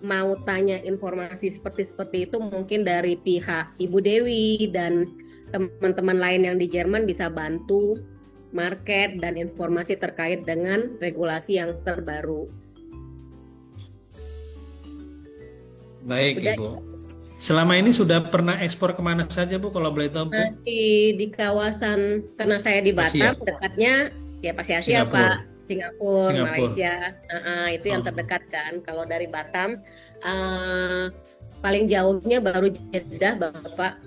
mau tanya informasi seperti itu mungkin dari pihak Ibu Dewi dan teman-teman lain yang di Jerman bisa bantu market dan informasi terkait dengan regulasi yang terbaru. Baik Udah. Ibu. Selama ini sudah pernah ekspor kemana saja Bu kalau boleh tahu Bu? Masih di kawasan, karena saya di Batam, Asia. dekatnya ya pasti Asia Singapura. Pak, Singapura, Singapura. Malaysia, itu yang Oh. terdekat kan. Kalau dari Batam, paling jauhnya baru Jeddah Bapak.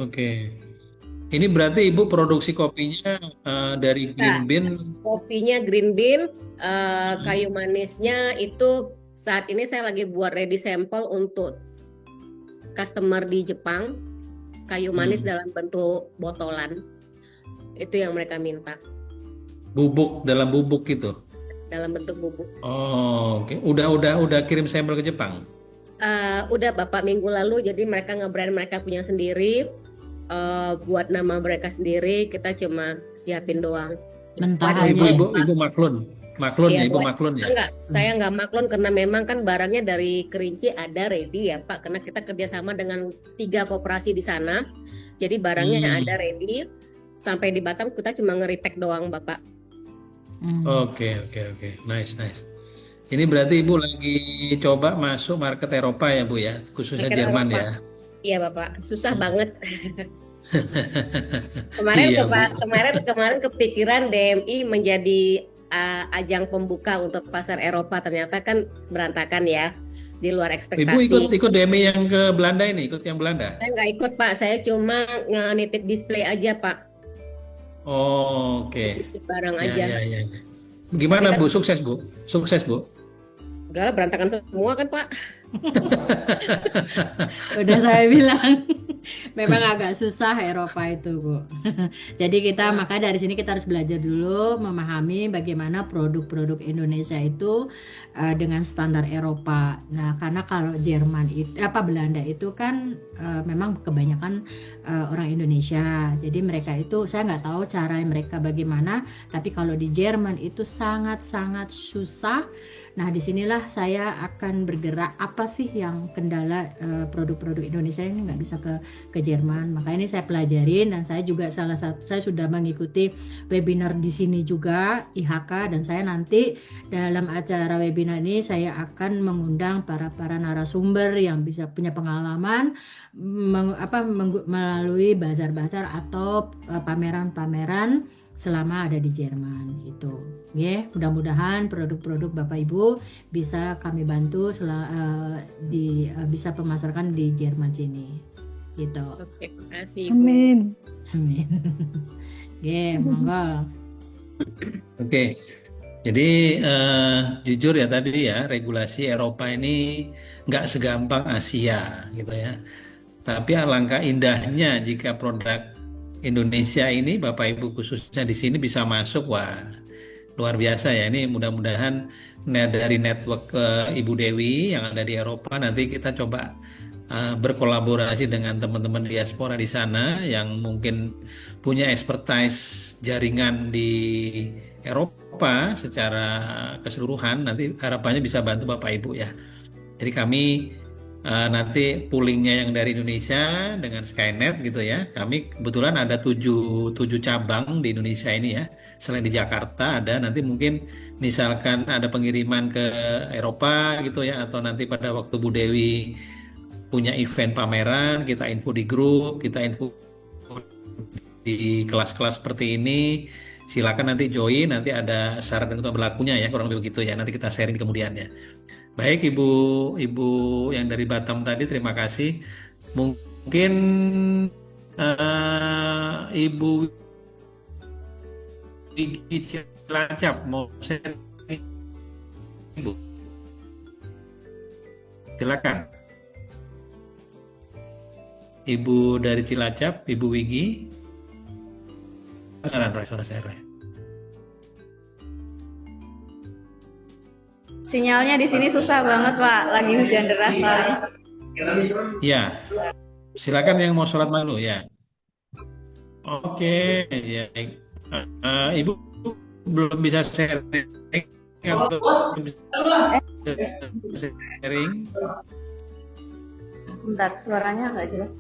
Oke. Ini berarti Ibu produksi kopinya dari Green Bean. Kopinya green bean, kayu manisnya itu saat ini saya lagi buat ready sample untuk customer di Jepang, kayu manis dalam bentuk botolan. Itu yang mereka minta, Bubuk dalam bubuk gitu. dalam bentuk bubuk. Oh, oke. Udah kirim sampel ke Jepang. Udah Bapak minggu lalu, jadi mereka nge-brand mereka punya sendiri, buat nama mereka sendiri, kita cuma siapin doang. Mentahannya Ibu maklun Iya, ya, Ibu Bu. maklun ya. Enggak, saya nggak maklun karena memang kan barangnya dari Kerinci ada ready ya Pak, karena kita kerjasama dengan 3 koperasi di sana, jadi barangnya ada ready. Sampai di Batam kita cuma nge-repack doang Bapak. Oke. Nice. Ini berarti Ibu lagi coba masuk market Eropa ya Bu ya, khususnya Market Jerman Eropa. ya. Iya Bapak, susah banget. Kemarin Iya, Bu. kemarin kepikiran DMI menjadi ajang pembuka untuk pasar Eropa, ternyata kan berantakan ya, di luar ekspektasi. Ibu ikut DMI yang ke Belanda ini, ikut yang Belanda. Saya nggak ikut Pak, saya cuma nitip display aja Pak, Oh, oke. nitip barang Ya, aja. ya. Gimana Tapi Bu? Sukses Bu? Sukses Bu? Enggak lah, berantakan semua kan Pak. udah saya bilang memang agak susah Eropa itu Bu. Jadi kita makanya dari sini kita harus belajar dulu memahami bagaimana produk-produk Indonesia itu dengan standar Eropa. Nah karena kalau Jerman itu Belanda itu kan memang kebanyakan orang Indonesia. Jadi mereka itu saya nggak tahu cara mereka bagaimana. Tapi kalau di Jerman itu sangat-sangat susah. Nah, disinilah saya akan bergerak apa sih yang kendala produk-produk Indonesia ini nggak bisa ke Jerman. Maka ini saya pelajarin dan saya juga saya sudah mengikuti webinar di sini juga IHK, dan saya nanti dalam acara webinar ini saya akan mengundang para narasumber yang bisa punya pengalaman melalui bazar-bazar atau pameran-pameran selama ada di Jerman itu. Mudah-mudahan produk-produk Bapak Ibu bisa kami bantu bisa pemasarkan di Jerman sini. Gitu. Oke, makasih Bu. Amin. Amin. Monggo. Oke. Jadi jujur ya tadi ya, regulasi Eropa ini nggak segampang Asia gitu ya. Tapi alangkah indahnya jika produk Indonesia ini Bapak Ibu khususnya di sini bisa masuk, wah luar biasa ya. Ini mudah-mudahan dari network Ibu Dewi yang ada di Eropa nanti kita coba berkolaborasi dengan teman-teman diaspora di sana yang mungkin punya expertise jaringan di Eropa secara keseluruhan. Nanti harapannya bisa bantu Bapak Ibu ya. Jadi kami nanti poolingnya yang dari Indonesia dengan Skynet gitu ya. Kami kebetulan ada 7 cabang di Indonesia ini ya. Selain di Jakarta ada, nanti mungkin misalkan ada pengiriman ke Eropa gitu ya, atau nanti pada waktu Bu Dewi punya event pameran, kita info di grup, kita info di kelas-kelas seperti ini. Silakan nanti join, nanti ada syarat dan ketentuan berlakunya ya, kurang lebih begitu ya. Nanti kita sharing kemudiannya. Baik Ibu yang dari Batam tadi, terima kasih. Mungkin Ibu Wigi Cilacap mau sharing, Ibu. Silakan. Ibu dari Cilacap, Ibu Wigi. Suara saya, Roy. Sinyalnya di sini susah banget, Pak. Lagi hujan deras soalnya. Ya, silakan yang mau sholat malu ya. Oke, ya. Ibu belum bisa sharing atau sharing? Bentar, suaranya nggak jelas.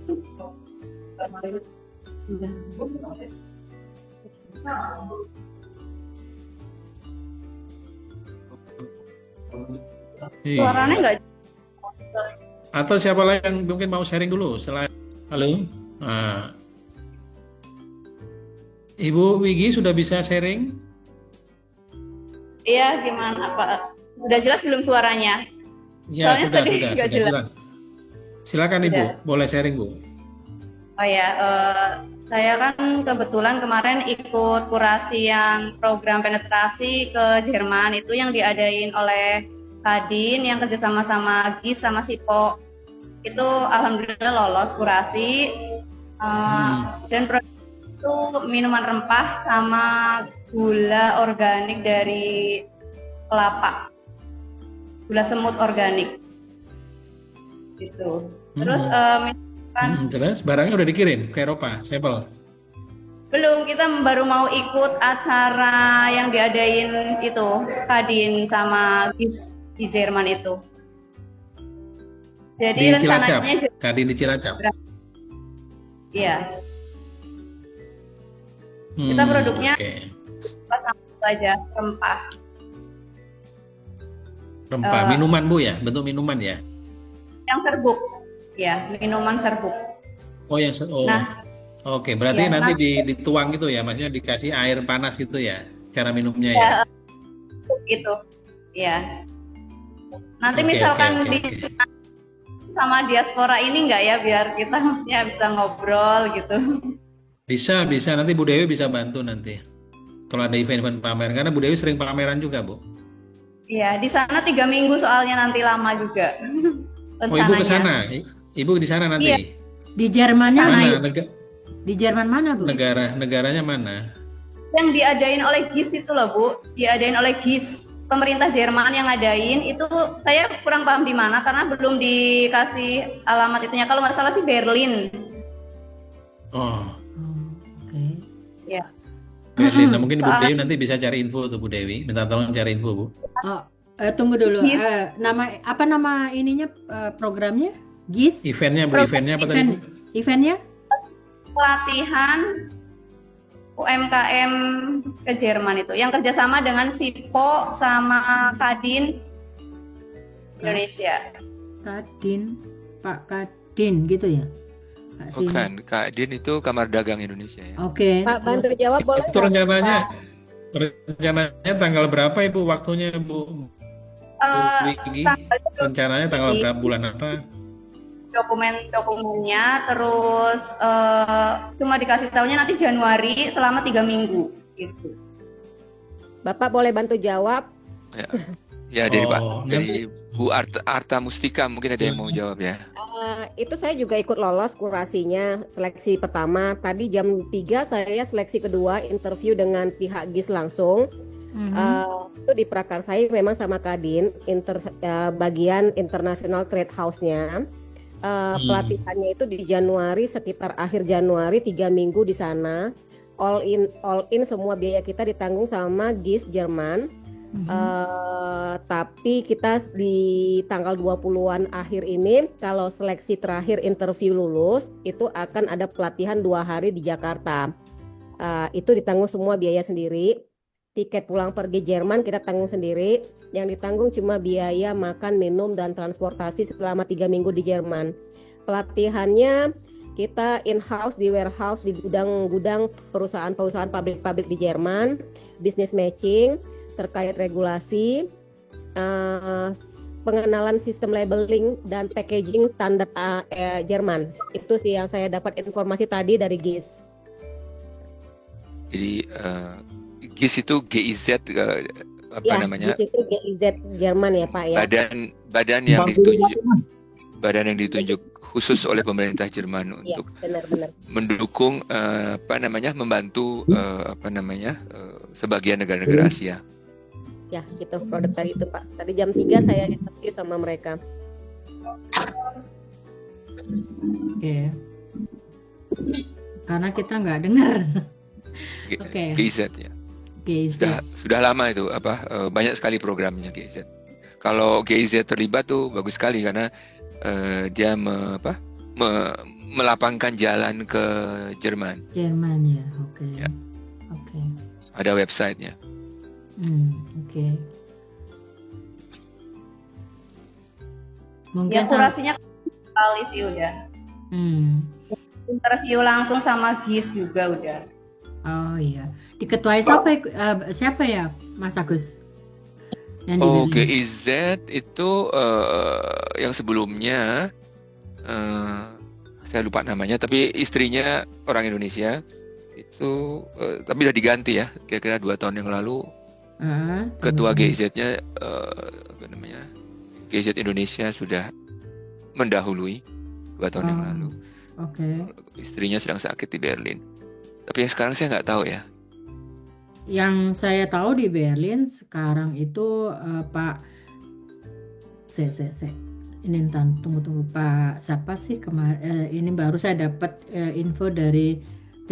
Suaranya nggak. Atau siapa lagi yang mungkin mau sharing dulu? Halo? Nah. Ibu Wigi sudah bisa sharing? Iya, gimana Pak? Udah jelas belum suaranya? Ya, Soalnya sudah jelas. Silakan Ibu, boleh sharing Bu. Oh ya, saya kan kebetulan kemarin ikut kurasi yang program penetrasi ke Jerman, itu yang diadain oleh Kadin yang kerjasama sama GIS sama SIPO. Itu alhamdulillah lolos kurasi, dan itu minuman rempah sama gula organik dari kelapa, gula semut organik gitu. Terus jelas, barangnya udah dikirim ke Eropa, sampel? Belum, kita baru mau ikut acara yang diadain itu Kadin sama GIS di Jerman itu. Jadi Di Cilacap, rencananya Kadin di Cilacap. Iya. Kita produknya sama itu aja, rempah. Rempah, minuman Bu ya, bentuk minuman ya? Yang serbuk, ya, minuman serbuk. Oh yang Nah, oke, berarti ya, nanti dituang gitu ya, maksudnya dikasih air panas gitu ya, cara minumnya ya? Gitu, ya. Nanti misalkan sama diaspora ini enggak ya, biar kita maksudnya bisa ngobrol gitu. Bisa, nanti Bu Dewi bisa bantu nanti. Kalau ada event-event pameran, karena Bu Dewi sering pameran juga Bu. Iya, di sana 3 minggu soalnya nanti lama juga. Oh Ibu ke sana? Ibu di sana nanti? Iya. Di Jermannya mana? Di Jerman mana Bu? Negaranya mana? Yang diadain oleh GIS itu loh Bu, diadain oleh GIS. Pemerintah Jerman yang ngadain itu, saya kurang paham di mana karena belum dikasih alamat itunya. Kalau nggak salah sih Berlin. Oh. Oke. Ya. Berlin. Nah, mungkin Bu Dewi nanti bisa cari info tuh Bu Dewi. Minta tolong cari info Bu. Oh, tunggu dulu. Nama ininya programnya? GIS? Eventnya Bu, eventnya apa tadi Bu? Eventnya? Pelatihan UMKM ke Jerman itu, yang kerjasama dengan SIPO sama Kadin Indonesia. Kadin, Pak Kadin gitu ya? Bukan, Kadin itu Kamar Dagang Indonesia ya. Oke. Pak, bantu jawab boleh Itu nggak? rencananya tanggal berapa Ibu? Waktunya Bu Wigi? Rencananya tanggal berapa, bulan apa? Dokumennya, terus cuma dikasih tahunya nanti Januari selama 3 minggu gitu. Bapak boleh bantu jawab? Ya dari Pak, dari Bu Arta Mustika mungkin ada yang mau jawab ya. Itu saya juga ikut lolos kurasinya, seleksi pertama. Tadi jam 3 saya seleksi kedua, interview dengan pihak GIS langsung. Itu diprakarsai memang sama Kadin, bagian International Trade House-nya. Pelatihannya itu di Januari, sekitar akhir Januari, 3 minggu di sana. All in semua biaya kita ditanggung sama GIS Jerman. Tapi kita di tanggal 20-an akhir ini, kalau seleksi terakhir interview lulus, itu akan ada pelatihan 2 hari di Jakarta. Itu ditanggung semua biaya sendiri. Tiket pulang pergi Jerman kita tanggung sendiri. Yang ditanggung cuma biaya makan, minum, dan transportasi selama 3 minggu di Jerman. Pelatihannya kita in-house di warehouse, di gudang-gudang perusahaan-perusahaan pabrik-pabrik di Jerman, business matching, terkait regulasi, pengenalan sistem labeling dan packaging standar Jerman. Itu sih yang saya dapat informasi tadi dari GIS. Jadi GIS itu GIZ namanya? GIS itu GIZ Jerman ya Pak ya. Badan yang ditunjuk khusus oleh pemerintah Jerman untuk benar-benar mendukung membantu sebagian negara-negara Asia. Ya, gitu produk tadi itu Pak. Tadi jam 3 saya interview sama mereka. Oke. Karena kita nggak dengar. Oke. GIZ ya. GIZ. Sudah lama itu banyak sekali programnya GIZ. Kalau GIZ terlibat tuh bagus sekali karena dia melapangkan jalan ke Jerman. Jerman ya, oke. Ya. Oke. Ada websitenya. Oke. Mungkin Ya kurasinya kali sih udah. Interview langsung sama GIS juga udah. Oh iya. Diketuai siapa ya Mas Agus? Yang di Berlin? GIZ itu yang sebelumnya saya lupa namanya, tapi istrinya orang Indonesia itu, tapi udah diganti ya, kira-kira 2 tahun yang lalu. Ketua GIZ-nya GIZ Indonesia sudah mendahului 2 tahun yang lalu. Oke. Istrinya sedang sakit di Berlin. Tapi yang sekarang saya nggak tahu ya. Yang saya tahu di Berlin sekarang itu Pak ini tunggu Pak siapa sih kemarin ini baru saya dapat info dari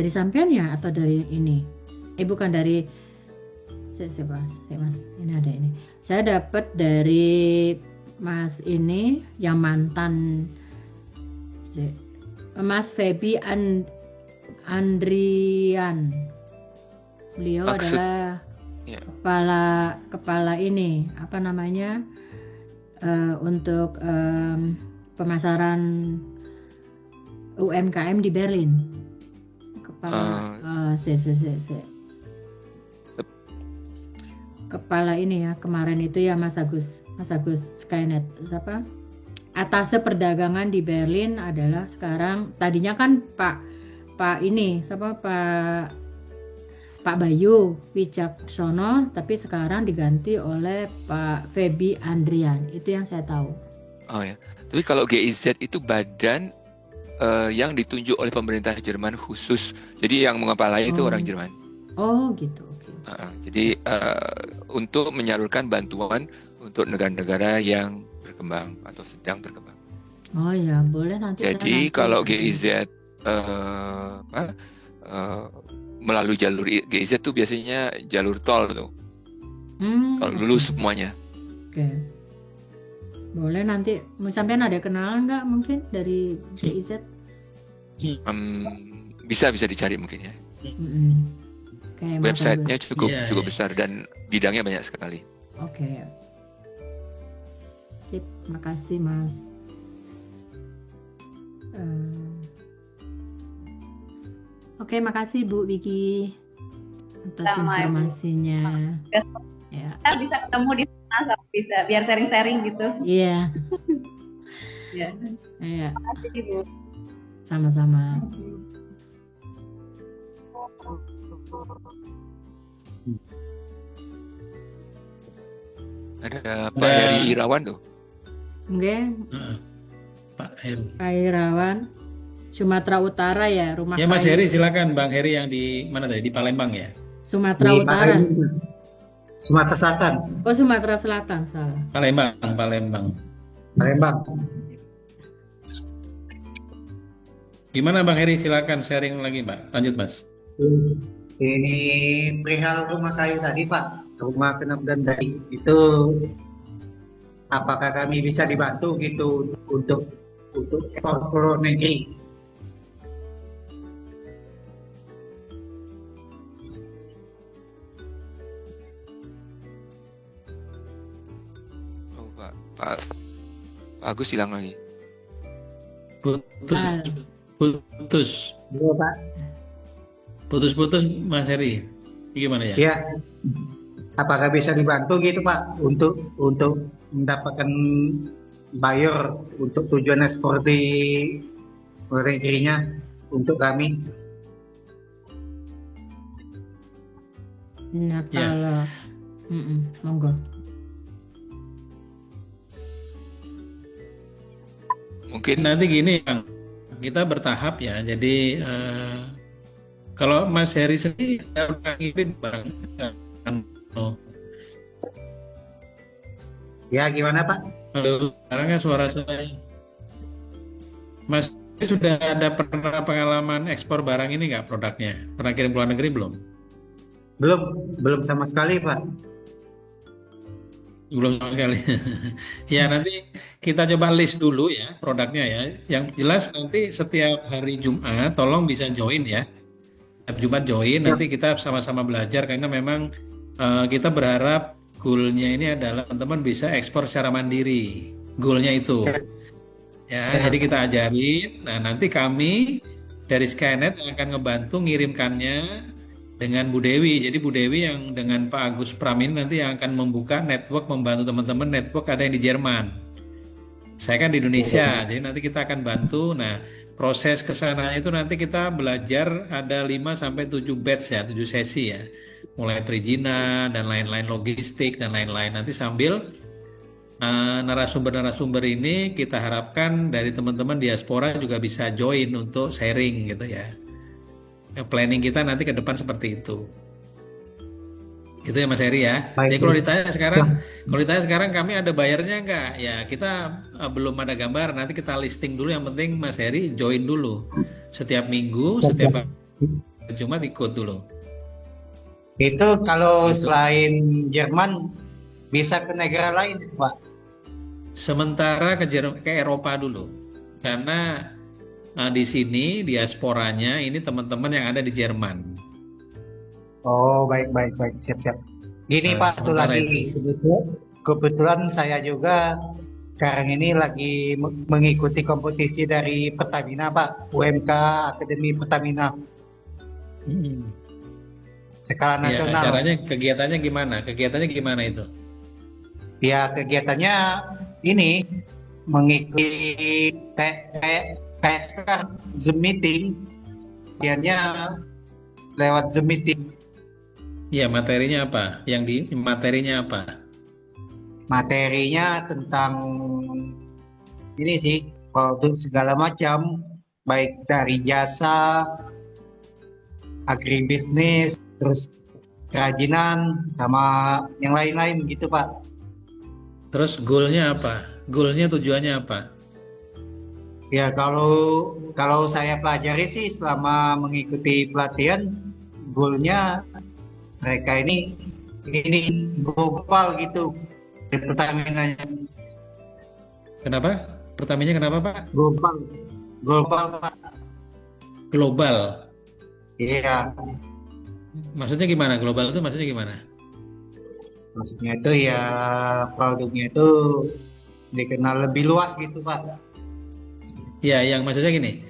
sampean ya atau dari ini bukan dari Mas ini ada ini saya dapat dari Mas ini yang mantan Mas Feby Andrian. Beliau adalah kepala ini apa namanya untuk pemasaran UMKM di Berlin. Kepala kepala ini ya kemarin itu ya Mas Agus Skynet siapa? Atase perdagangan di Berlin adalah sekarang tadinya kan Pak ini siapa Pak Bayu Wicaksono, tapi sekarang diganti oleh Pak Feby Andrian. Itu yang saya tahu. Oh ya. Tapi kalau GIZ itu badan yang ditunjuk oleh pemerintah Jerman khusus. Jadi yang mengepalai itu orang Jerman. Oh gitu. Okay. Jadi untuk menyalurkan bantuan untuk negara-negara yang berkembang atau sedang berkembang. Oh ya, boleh nanti. Jadi kalau GIZ melalui jalur GIZ tuh biasanya jalur tol tuh. Tol dulu semuanya. Oke. Boleh nanti sampean ada kenalan nggak mungkin dari GIZ? Bisa dicari mungkin ya. Websitenya cukup besar dan bidangnya banyak sekali. Oke. Sip, makasih Mas. Oke, makasih Bu Vicky atas informasinya. Ya. Kita bisa ketemu di sana, bisa biar sharing-sharing gitu. Iya. Iya. Iya. Makasih Bu. Sama-sama. Ada Pak Heri Irawan tuh. Oke. Pak Heri. Pak Irawan. Sumatera Utara ya rumah. Ya Mas Heri silakan Bang Heri yang di mana tadi di Palembang ya? Sumatera Utara. Sumatera Selatan. Oh Sumatera Selatan salah. Palembang. Gimana Bang Heri silakan sharing lagi Pak. Lanjut Mas. Ini perihal rumah kayu tadi Pak, rumah Kenop dan Dai itu apakah kami bisa dibantu gitu untuk ekspor ke luar negeri? Oh, Pak Agus hilang lagi. Putus, Ah, putus, Iya Pak. putus Mas Heri. Gimana ya? Ya, apakah bisa dibantu gitu Pak untuk mendapatkan buyer untuk tujuan ekspor di luar negerinya untuk kami? nah Ya, kalau monggo. Mungkin nanti gini, Bang. Kita bertahap ya. Jadi kalau Mas Heri sendiri udah ngirim Bang. Oh, Ya gimana Pak? halo, sekarang kan suara saya. Mas Heri sudah ada pernah pengalaman ekspor barang ini nggak produknya? Pernah kirim ke luar negeri belum? Belum sama sekali Pak. Belum sama sekali. Ya, nanti kita coba list dulu ya produknya ya. Yang jelas nanti setiap hari Jumat tolong bisa join ya. Setiap Jumat join, Ya, nanti kita sama-sama belajar karena memang kita berharap goalnya ini adalah teman-teman bisa ekspor secara mandiri. Goalnya itu. Ya, ya. jadi kita ajarin. Nah, nanti kami dari Skynet yang akan ngebantu ngirimkannya dengan Bu Dewi. Jadi Bu Dewi yang dengan Pak Agus Pramin nanti yang akan membuka network, membantu teman-teman network ada yang di Jerman. Saya kan di Indonesia, jadi nanti kita akan bantu. Nah, proses kesananya itu nanti kita belajar ada 5 sampai 7 batch ya, 7 sesi ya. Mulai perizinan dan lain-lain, logistik dan lain-lain. Nanti sambil narasumber-narasumber ini kita harapkan dari teman-teman diaspora juga bisa join untuk sharing gitu ya. Planning kita nanti ke depan seperti itu. Itu ya Mas Heri ya. Baik. Jadi kalau ditanya Ya, sekarang kami ada bayarnya nggak? Ya kita belum ada gambar. Nanti kita listing dulu. Yang penting Mas Heri join dulu. Setiap minggu, ya. setiap Jumat ikut dulu. Itu kalau Gitu. selain Jerman bisa ke negara lain Pak. Sementara ke Eropa dulu. Karena di sini diasporanya ini teman-teman yang ada di Jerman. Oh, baik, siap. Gini Pak, satu Sementara lagi. itu. Kebetulan saya juga sekarang ini lagi mengikuti kompetisi dari Pertamina Pak, UMK Akademi Pertamina skala Ya, nasional. kegiatannya gimana? Kegiatannya gimana itu? Ya, kegiatannya ini mengikuti kayak sekarang Zoom meeting, kegiatannya lewat Zoom meeting. Ya, materinya apa? Materinya apa? Materinya tentang ini sih, produk segala macam, baik dari jasa, agribisnis, terus kerajinan, sama yang lain-lain gitu Pak. Terus goalnya apa? Goalnya tujuannya apa? Ya kalau saya pelajari sih selama mengikuti pelatihan, goalnya mereka ini global gitu. Pertamina Kenapa? Pertamanya kenapa Pak? global Pak. Global. Iya, Maksudnya gimana? Global itu maksudnya gimana? maksudnya itu ya produknya itu dikenal lebih luas gitu Pak. Ya, yang maksudnya gini.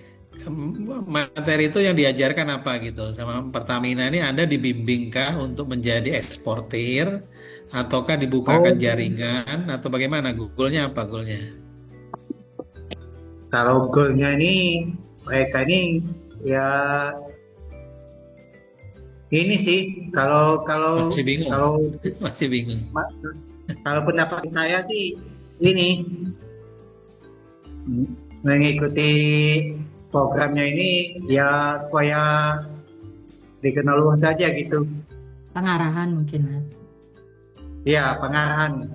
Materi itu yang diajarkan apa gitu sama Pertamina ini Anda dibimbingkah untuk menjadi eksportir ataukah dibukakan jaringan atau bagaimana? Goalnya apa goalnya? Kalau goalnya ini mereka ini ya ini sih kalau Masih bingung. kalau Masih bingung. kalau pendapat saya sih ini mengikuti programnya ini ya supaya dikenal luas saja gitu. Pengarahan mungkin Mas. Ya, pengarahan.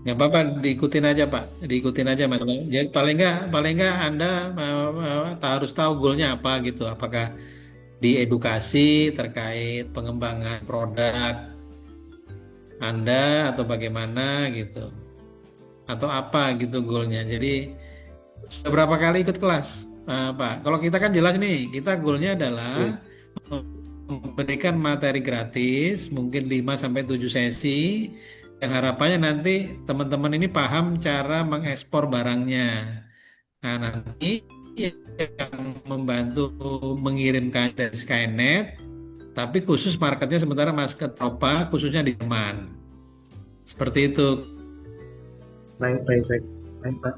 Nggak apa-apa, diikutin aja Pak, diikutin aja Mas. Jadi paling nggak Anda harus tahu goalnya apa gitu. Apakah di edukasi terkait pengembangan produk Anda atau bagaimana gitu, atau apa gitu goalnya. Jadi berapa kali ikut kelas, Pak? Kalau kita kan jelas nih, kita goalnya adalah memberikan materi gratis, mungkin 5 sampai 7 sesi. Yang harapannya nanti teman-teman ini paham cara mengekspor barangnya. Nah, nanti yang membantu mengirimkan dari Skynet, tapi khusus marketnya sementara Mas Ketropa, khususnya di Jerman. Seperti itu. Baik, Pak.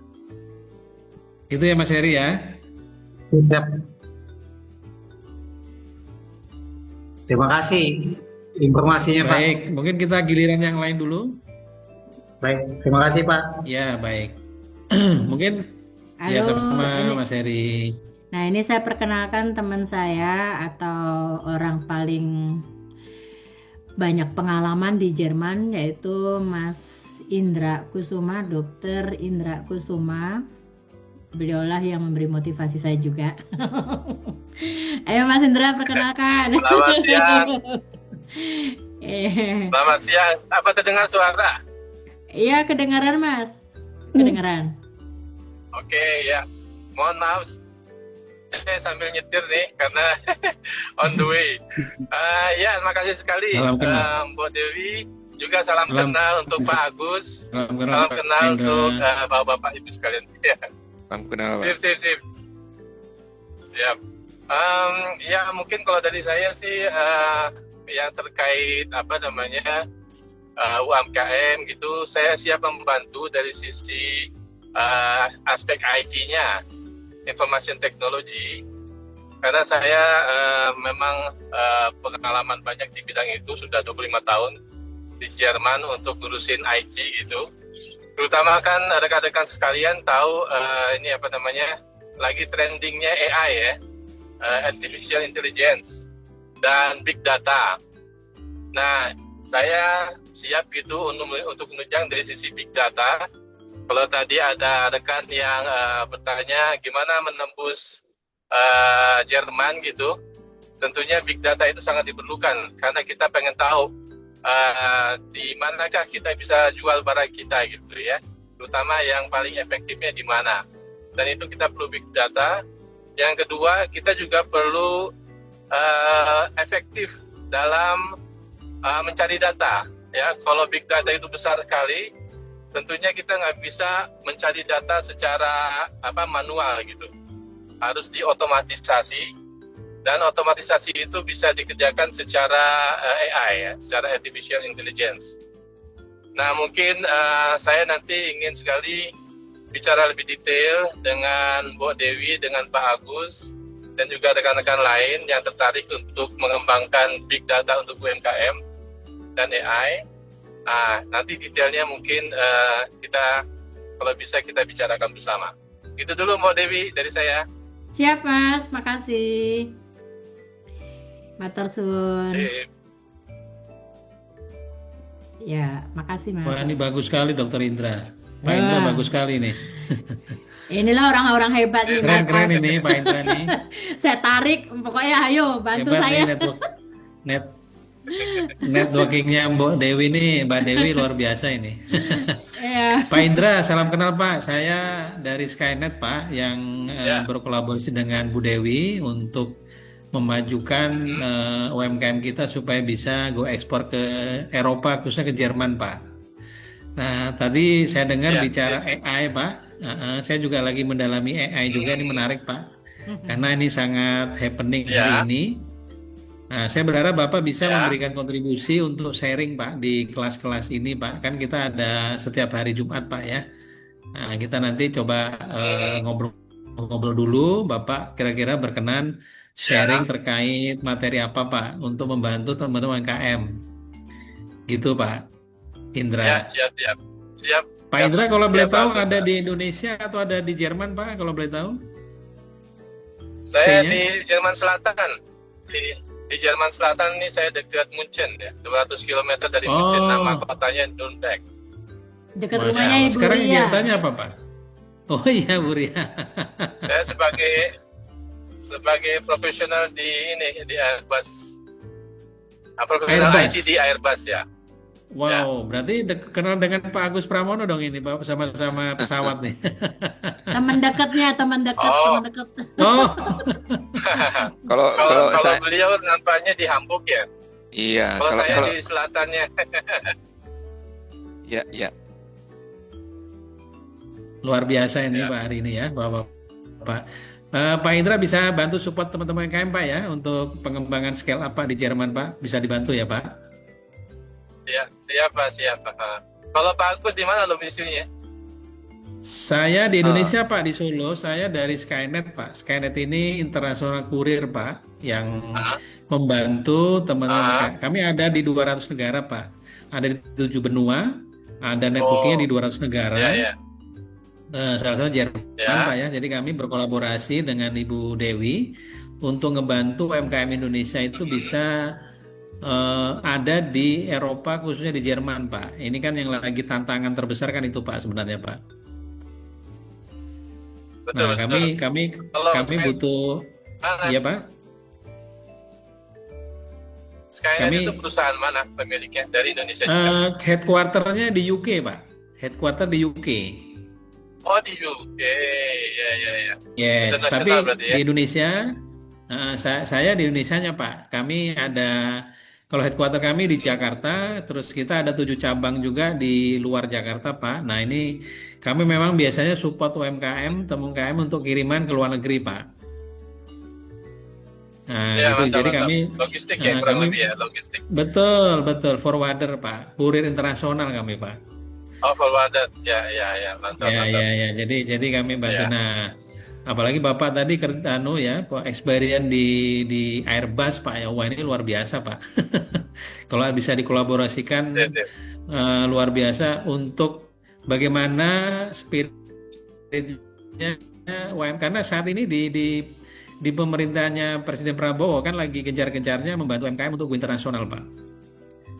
Itu ya Mas Heri ya. Siap. Terima kasih informasinya Pak. Baik, mungkin kita giliran yang lain dulu. Baik, terima kasih Pak. Ya, baik. Mungkin ya Halo, sama-sama ini. Mas Heri. Nah, ini saya perkenalkan teman saya atau orang paling banyak pengalaman di Jerman, yaitu Mas Indra Kusuma, Dokter Indra Kusuma. Beliaulah yang memberi motivasi saya juga. Ayo Mas Indra, perkenalkan. Selamat siang. Selamat siang. Apa terdengar suara? Iya, kedengaran Mas. Kedengaran. Oke, ya. Mohon maaf, saya sambil nyetir nih karena on the way. Ya, terima kasih sekali Salam kenal. Mbak Dewi. Juga salam Salam. kenal untuk Pak Agus. Salam Salam Pak kenal Indra. untuk Bapak-Bapak Ibu sekalian. Ya. Salam kenal, Pak. Sip. Siap. Ya, mungkin kalau dari saya sih yang terkait UMKM gitu, saya siap membantu dari sisi aspek IT-nya, information technology, karena saya memang pengalaman banyak di bidang itu, sudah 25 tahun di Jerman untuk ngurusin IT gitu. Terutama kan rekan-rekan sekalian tahu lagi trendingnya AI ya, artificial intelligence dan big data. Nah, saya siap gitu untuk menunjang dari sisi big data. Kalau tadi ada rekan yang bertanya gimana menembus Jerman gitu, tentunya big data itu sangat diperlukan karena kita pengen tahu di manakah kita bisa jual barang kita gitu ya, terutama yang paling efektifnya di mana. Dan itu kita perlu big data. Yang kedua, kita juga perlu efektif dalam mencari data. Ya, kalau big data itu besar sekali, tentunya kita nggak bisa mencari data secara manual gitu. Harus diotomatisasi, dan otomatisasi itu bisa dikerjakan secara AI ya, secara artificial intelligence. Nah, mungkin saya nanti ingin sekali bicara lebih detail dengan Bu Dewi, dengan Pak Agus, dan juga rekan-rekan lain yang tertarik untuk mengembangkan big data untuk UMKM dan AI. Nanti detailnya mungkin kalau bisa kita bicarakan bersama. Itu dulu Bu Dewi dari saya. Siap Mas, makasih. Matur suwun. Ya, makasih Mas. Wah, ini bagus sekali Dokter Indra. Pak Indra Wah. bagus sekali nih. Inilah orang-orang hebat nih. Keren ini Pak Indra nih. Saya tarik, pokoknya ayo bantu Hebat saya. nih networkingnya Mbak Dewi nih. Mbak Dewi luar biasa ini. Iya. Pak Indra, salam kenal Pak. Saya dari Skynet Pak, yang berkolaborasi dengan Bu Dewi untuk memajukan UMKM kita supaya bisa go ekspor ke Eropa, khususnya ke Jerman Pak. Nah, tadi saya dengar bicara AI Pak. Saya juga lagi mendalami AI juga, ini menarik Pak. Karena ini sangat happening hari ini. Nah, saya berharap Bapak bisa memberikan kontribusi untuk sharing Pak di kelas-kelas ini Pak. Kan kita ada setiap hari Jumat Pak ya. Nah, kita nanti coba ngobrol dulu. Bapak kira-kira berkenan sharing terkait materi apa Pak untuk membantu teman-teman UMKM. Gitu Pak Indra. Ya, siap. Pak Indra kalau boleh tahu bagus, ada di Indonesia atau ada di Jerman Pak, kalau boleh tahu? Saya Stay-nya? di Jerman Selatan. Di Jerman Selatan ini saya dekat Munchen ya, 200 km dari Munchen, nama kotanya Nuremberg. Dekat Masya rumahnya Allah. Ibu Sekarang Ria. kegiatannya apa, Pak? Oh iya, Bu Ria. Saya sebagai profesional di Airbus, profesional Airbus. IT di Airbus ya. Wow, berarti kenal dengan Pak Agus Pramono dong ini, Pak, sama-sama pesawat nih. Teman dekatnya, teman dekat, Oh. teman dekat. Oh, Kalau Kalau saya beliau nampaknya di Hamburg ya. iya, Kalau saya kalau di selatannya. ya. luar biasa ini Ya. Pak hari ini ya, Bapak. Pak Indra bisa bantu support teman-teman UMKM Pak ya untuk pengembangan scale up Pak di Jerman Pak, bisa dibantu ya Pak? Ya, siapa? Kalau Pak Agus di mana domisilinya? Saya di Indonesia Pak, di Solo. Saya dari Skynet Pak. Skynet ini internasional kurir Pak, yang membantu teman-teman. Kami ada di 200 negara Pak. Ada di 7 benua, ada networknya di 200 negara. Ya. Salah satu Jerman Pak ya. Jadi kami berkolaborasi dengan Ibu Dewi untuk ngebantu UMKM Indonesia itu bisa ada di Eropa, khususnya di Jerman Pak. Ini kan yang lagi tantangan terbesar kan itu Pak sebenarnya Pak. Betul, Nah, betul. kami butuh, iya Pak. Skynet Kami- itu perusahaan mana pemiliknya? Dari Indonesia juga? Headquarternya di UK Pak. Headquarter di UK. Oh, di UK. Ya. Yes, Internasional tapi berarti ya? di Indonesia, saya di Indonesianya Pak. Kami ada, kalau headquarter kami di Jakarta, terus kita ada 7 cabang juga di luar Jakarta Pak. Nah ini kami memang biasanya support UMKM, UMKM untuk kiriman ke luar negeri Pak. Nah Ya, gitu, jadi mantap. kami Logistik ya, kurang kami lebih ya, logistik. betul forwarder Pak, kurir internasional kami Pak. Oh, forwarder. Ya, mantap. Ya. Jadi kami bantu. Ya. Nah, apalagi Bapak tadi experience di Airbus Pak ya. Wah, ini luar biasa Pak. Kalau bisa dikolaborasikan luar biasa untuk bagaimana spiritnya UMKM, karena saat ini di pemerintahnya Presiden Prabowo kan lagi gencar-gencarnya membantu UMKM untuk go internasional Pak.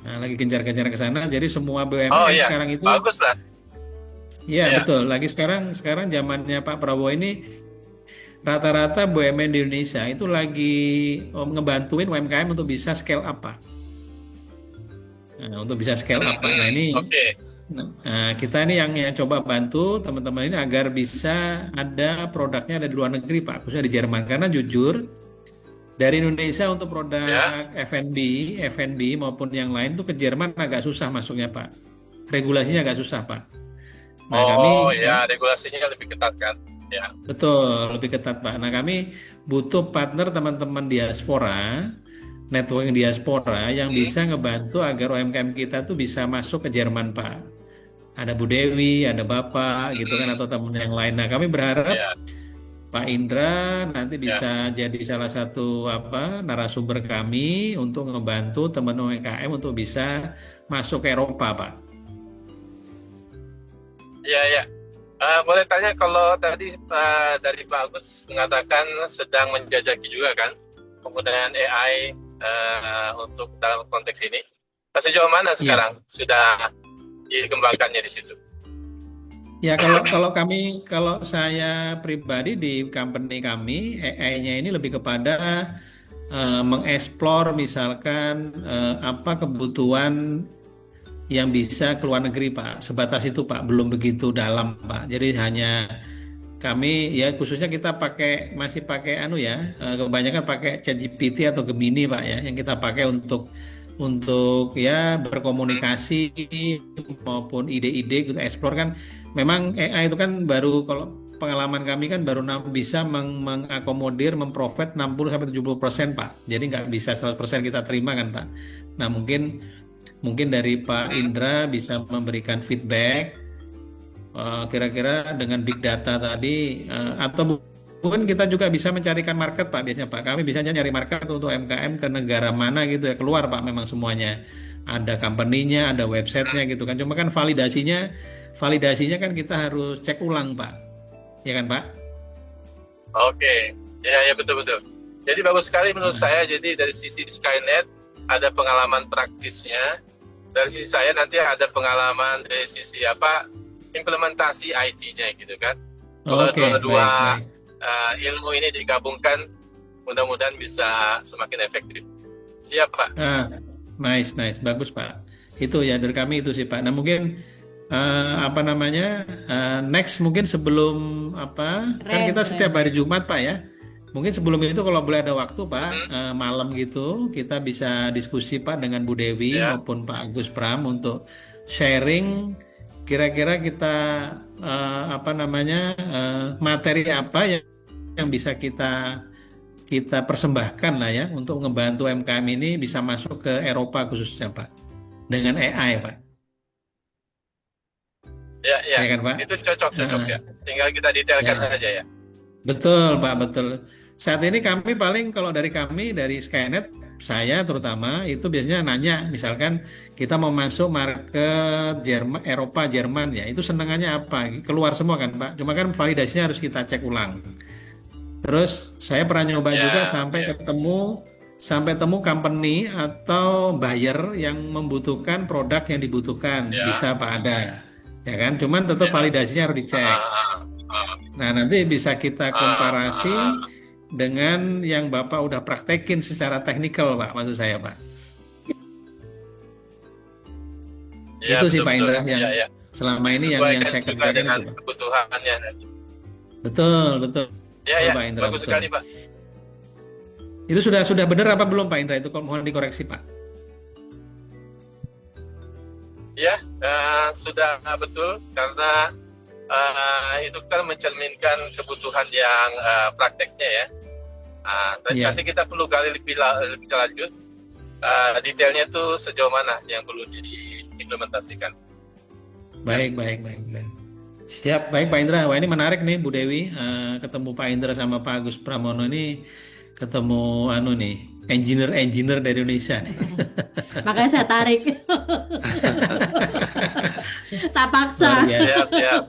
Nah, lagi gencar-gencar ke sana. Jadi semua BUMN Oh iya, sekarang itu bagus lah. iya, Iya. betul. Lagi sekarang zamannya Pak Prabowo ini rata-rata BUMN di Indonesia itu lagi ngebantuin UMKM untuk bisa scale up Pak. Nah, untuk bisa scale up Pak. Nah, ini Oke. kita ini yang coba bantu teman-teman ini agar bisa ada produknya ada di luar negeri Pak, khususnya di Jerman. Karena jujur dari Indonesia untuk produk F&B maupun yang lain tuh ke Jerman agak susah masuknya Pak. Regulasinya agak susah Pak. Nah, regulasinya lebih ketat kan? Ya. Betul, lebih ketat Pak. Nah, kami butuh partner teman-teman diaspora, networking diaspora yang bisa ngebantu agar UMKM kita tuh bisa masuk ke Jerman Pak. Ada Bu Dewi, ada Bapak gitu kan, atau teman yang lain. Nah, kami berharap Pak Indra nanti bisa jadi salah satu narasumber kami untuk membantu teman UMKM untuk bisa masuk ke Eropa Pak. Ya. Boleh tanya, kalau tadi dari Pak Agus mengatakan sedang menjajaki juga kan penggunaan AI untuk dalam konteks ini. Sejauh mana sekarang sudah dikembangkannya di situ? Ya kalau saya pribadi di company kami AI-nya ini lebih kepada mengeksplor misalkan apa kebutuhan yang bisa ke luar negeri Pak. Sebatas itu Pak, belum begitu dalam Pak. Jadi hanya kami ya khususnya kita masih pakai kebanyakan pakai ChatGPT atau Gemini Pak ya, yang kita pakai untuk ya berkomunikasi maupun ide-ide gitu, explore kan. Memang AI itu kan baru, kalau pengalaman kami kan baru bisa mengakomodir, memprovide 60-70% Pak. Jadi nggak bisa 100% kita terima kan Pak. Nah mungkin dari Pak Indra bisa memberikan feedback kira-kira dengan big data tadi, atau mungkin kita juga bisa mencarikan market Pak. Biasanya Pak kami bisa nyari market untuk UMKM ke negara mana gitu ya, keluar Pak. Memang semuanya ada company-nya, ada websitenya gitu kan. Cuma kan validasinya kan kita harus cek ulang Pak, ya kan Pak? Oke, ya betul. Jadi bagus sekali menurut saya. Jadi dari sisi Skynet ada pengalaman praktisnya dari sisi saya nanti ada pengalaman dari sisi implementasi IT-nya gitu kan. Kalau Oke, dua-dua baik. ilmu ini digabungkan, mudah-mudahan bisa semakin efektif. Siap, Pak. Nice, bagus Pak. Itu ya dari kami itu sih Pak. Nah mungkin next mungkin sebelum kan kita setiap hari Jumat Pak ya. Mungkin sebelum itu kalau boleh ada waktu Pak, malam gitu kita bisa diskusi Pak dengan Bu Dewi maupun Pak Agus Pram untuk sharing kira-kira kita materi apa yang bisa kita persembahkan lah ya untuk membantu UMKM ini bisa masuk ke Eropa khususnya Pak dengan AI Pak. Ya, kan, Pak? Itu cocok ya. Tinggal kita detailkan saja ya. Betul Pak, betul. Saat ini kami paling kalau dari Skynet, saya terutama itu biasanya nanya, misalkan kita mau masuk market Eropa, Jerman ya, itu senangannya apa? Keluar semua kan Pak, cuma kan validasinya harus kita cek ulang. Terus saya pernah nyoba juga sampai temu company atau buyer yang membutuhkan produk yang dibutuhkan, bisa Pak ada. Ya kan, cuman tetap validasinya harus dicek. Nah, nanti bisa kita komparasi dengan yang Bapak udah praktekin secara teknikal, Pak, maksud saya, Pak. Ya, itu sih betul, Pak Indra betul. yang selama ini yang saya kerjakan dengan itu, Pak. kebutuhannya nanti. Betul. Ya, Pak Indra, bagus betul. sekali, Pak. Itu sudah benar apa belum Pak Indra? Itu mohon dikoreksi, Pak. Ya, sudah betul karena itu kan mencerminkan kebutuhan yang prakteknya ya. Nanti kita perlu gali lebih lanjut detailnya itu sejauh mana yang perlu diimplementasikan. Baik. Siap, baik Pak Indra. Wah ini menarik nih Bu Dewi, ketemu Pak Indra sama Pak Agus Pramono ini ketemu engineer dari Indonesia nih. Makanya saya tarik. Tak paksa. Siap.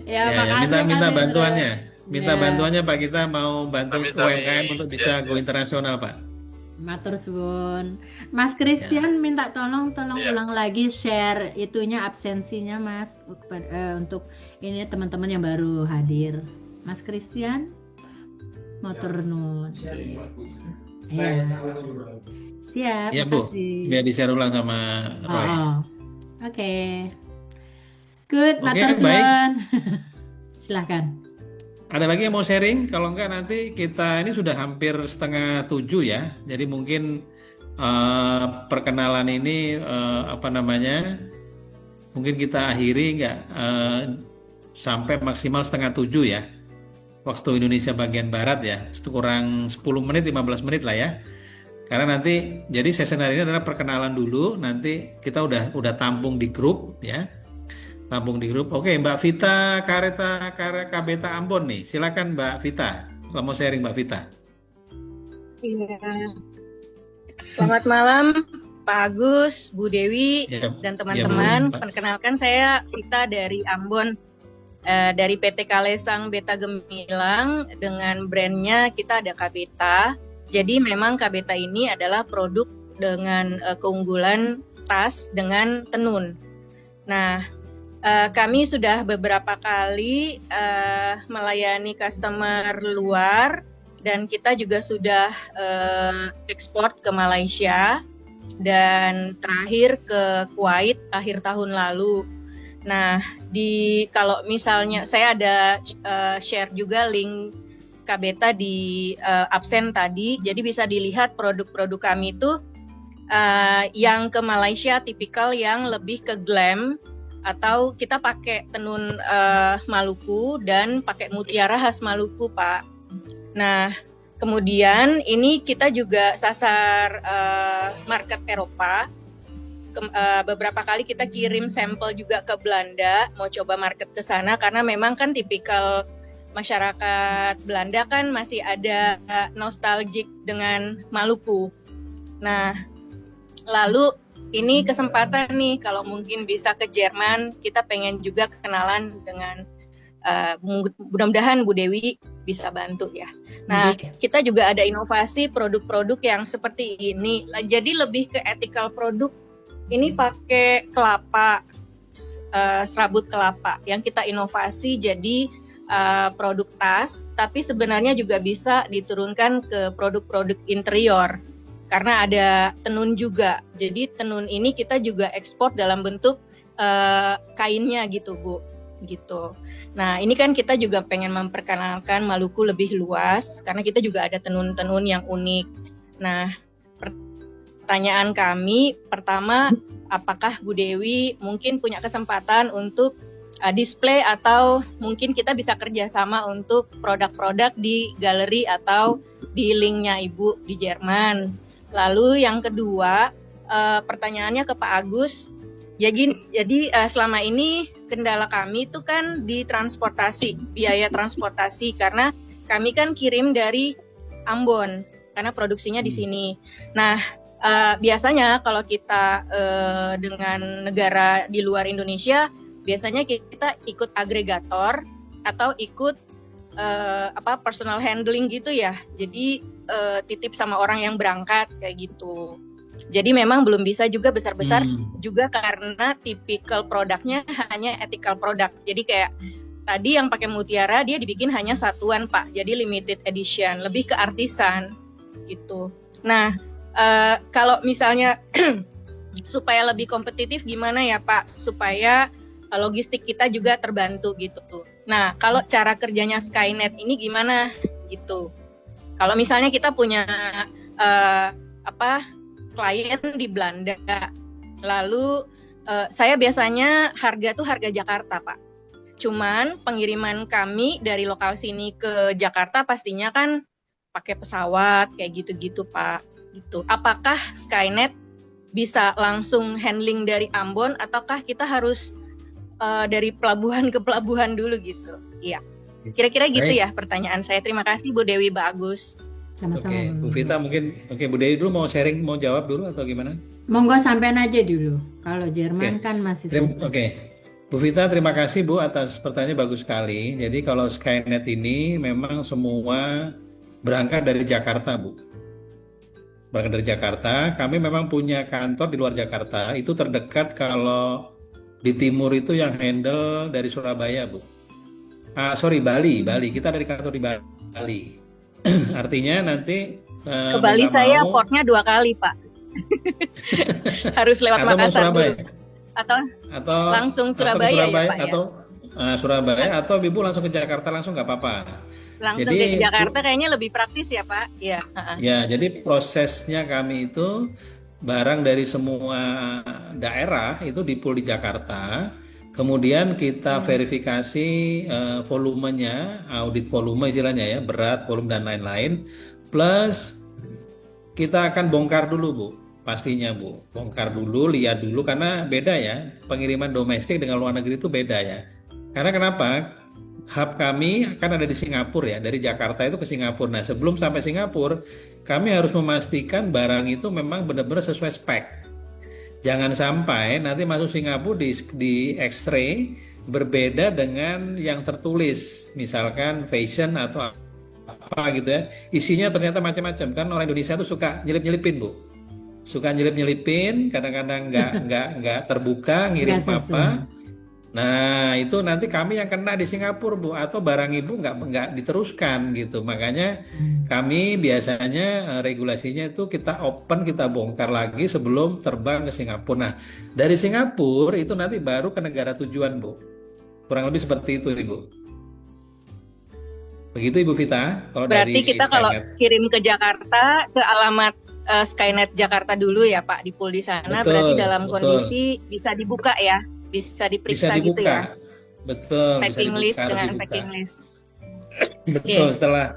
Makasih, Minta Kak bantuannya. Indra. Bantuannya Pak, kita mau bantu UMKM untuk bisa go internasional Pak. Matur suwun. Mas Christian minta tolong ulang lagi share itunya absensinya Mas untuk ini teman-teman yang baru hadir. Mas Christian matur nuwun. Ya. Siap, Ya Bu, makasih. biar di-share ulang sama Roy. Oke. Good, Oke, matur baik. suwun. Silakan. Ada lagi yang mau sharing? Kalau enggak nanti kita ini sudah hampir 6:30 ya. Jadi mungkin perkenalan ini mungkin kita akhiri enggak sampai maksimal 6:30 ya. Waktu Indonesia bagian barat ya. Kurang 10 menit 15 menit lah ya. Karena nanti jadi sesi hari ini adalah perkenalan dulu, nanti kita udah tampung di grup ya. Tampung di grup. Oke, Mbak Vita Kabeta Ambon nih. Silakan Mbak Vita. Kalau mau sharing Mbak Vita. Iya. Selamat malam Pak Agus, Bu Dewi, dan teman-teman. Bu. Perkenalkan saya Vita dari Ambon, dari PT Kalesang Beta Gemilang. Dengan brandnya kita ada Kabeta. Jadi memang Kabeta ini adalah produk dengan keunggulan tas dengan tenun. Nah, kami sudah beberapa kali melayani customer luar dan kita juga sudah ekspor ke Malaysia dan terakhir ke Kuwait akhir tahun lalu. Nah, kalau misalnya saya ada share juga link Kabeta di absen tadi, jadi bisa dilihat produk-produk kami itu yang ke Malaysia tipikal yang lebih ke glam, atau kita pakai tenun Maluku dan pakai mutiara khas Maluku, Pak. Nah, kemudian ini kita juga sasar market Eropa. Beberapa kali kita kirim sampel juga ke Belanda, mau coba market ke sana karena memang kan tipikal masyarakat Belanda kan masih ada nostalgic dengan Maluku. Nah, lalu ini kesempatan nih kalau mungkin bisa ke Jerman, kita pengen juga kenalan dengan mudah-mudahan Bu Dewi bisa bantu ya. Nah, kita juga ada inovasi produk-produk yang seperti ini. Jadi lebih ke ethical produk ini pakai kelapa, serabut kelapa yang kita inovasi jadi produk tas, tapi sebenarnya juga bisa diturunkan ke produk-produk interior karena ada tenun juga. Jadi tenun ini kita juga ekspor dalam bentuk kainnya gitu Bu, gitu. Nah ini kan kita juga pengen memperkenalkan Maluku lebih luas karena kita juga ada tenun-tenun yang unik. Nah pertanyaan kami pertama, apakah Bu Dewi mungkin punya kesempatan untuk display atau mungkin kita bisa kerjasama untuk produk-produk di galeri atau di linknya Ibu di Jerman. Lalu yang kedua, pertanyaannya ke Pak Agus. Jadi selama ini kendala kami itu kan di transportasi, biaya transportasi karena kami kan kirim dari Ambon karena produksinya di sini. Nah biasanya kalau kita dengan negara di luar Indonesia, biasanya kita ikut agregator atau ikut personal handling gitu ya. Jadi titip sama orang yang berangkat kayak gitu. Jadi memang belum bisa juga besar-besar juga karena tipikal produknya hanya ethical product. Jadi kayak tadi yang pakai mutiara dia dibikin hanya satuan Pak. Jadi limited edition, lebih ke artisan gitu. Nah, kalau misalnya supaya lebih kompetitif gimana ya Pak? Supaya logistik kita juga terbantu gitu. Nah, kalau cara kerjanya Skynet ini gimana gitu? Kalau misalnya kita punya klien di Belanda, lalu saya biasanya harga Jakarta Pak. Cuman pengiriman kami dari lokal sini ke Jakarta pastinya kan pakai pesawat kayak gitu-gitu Pak. Gitu. Apakah Skynet bisa langsung handling dari Ambon ataukah kita harus dari pelabuhan ke pelabuhan dulu gitu? Iya. Kira-kira gitu ya pertanyaan saya. Terima kasih Bu Dewi, Pak Agus. Sama-sama. Oke, Bu Vita mungkin, Bu Dewi dulu mau sharing, mau jawab dulu atau gimana? Monggo sampean aja dulu. Kalau Jerman kan masih Oke. Bu Vita, terima kasih Bu atas pertanyaannya, bagus sekali. Jadi kalau Skynet ini memang semua berangkat dari Jakarta Bu. Berangkat dari Jakarta, kami memang punya kantor di luar Jakarta. Itu terdekat kalau di timur itu yang handle dari Surabaya Bu. Bali. Kita dari kantor di Bali. Artinya nanti ke Bali saya portnya 2 kali Pak. Harus lewat Makassar dulu. Atau langsung Surabaya, ya Pak ya? Surabaya atau Ibu langsung ke Jakarta langsung nggak apa-apa. Langsung ke Jakarta kayaknya lebih praktis ya Pak. Ya. Ya, jadi prosesnya kami itu barang dari semua daerah itu di-pool di Jakarta. Kemudian kita verifikasi volumenya, audit volume istilahnya ya, berat, volume dan lain-lain. Plus kita akan bongkar dulu Bu, pastinya Bu. Bongkar dulu, lihat dulu karena beda ya. Pengiriman domestik dengan luar negeri itu beda ya. Karena kenapa? Hub kami akan ada di Singapura ya, dari Jakarta itu ke Singapura. Nah sebelum sampai Singapura, kami harus memastikan barang itu memang benar-benar sesuai spek. Jangan sampai nanti masuk Singapura di X-ray berbeda dengan yang tertulis, misalkan fashion atau apa gitu ya. Isinya ternyata macam-macam kan, orang Indonesia tuh suka nyelip-nyelipin Bu. Suka nyelip-nyelipin, kadang-kadang nggak terbuka, ngirim apa. Nah itu nanti kami yang kena di Singapura Bu, atau barang Ibu nggak diteruskan gitu. Makanya kami biasanya regulasinya itu kita open, kita bongkar lagi sebelum terbang ke Singapura. Nah dari Singapura itu nanti baru ke negara tujuan Bu. Kurang lebih seperti itu Ibu. Begitu Ibu Vita. Berarti dari kita kalau kirim ke Jakarta ke alamat Skynet Jakarta dulu ya Pak, di pool di sana. Berarti dalam kondisi bisa dibuka ya. Bisa diperiksa gitu ya. Betul. Packing list dengan dibuka. packing list. Betul. Setelah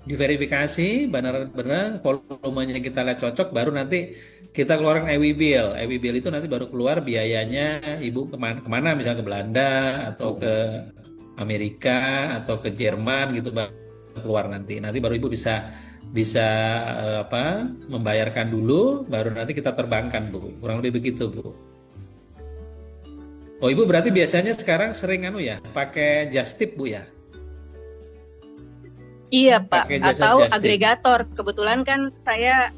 diverifikasi benar-benar volumenya kita lihat cocok, baru nanti kita keluarkan EW bill. EW bill itu nanti baru keluar biayanya Ibu kemana misalnya ke Belanda atau ke Amerika atau ke Jerman gitu baru keluar nanti. Nanti baru Ibu bisa membayarkan dulu, baru nanti kita terbangkan Bu. Kurang lebih begitu Bu. Oh Ibu berarti biasanya sekarang sering pakai just tip Bu ya? Iya Pak, atau agregator. Kebetulan kan saya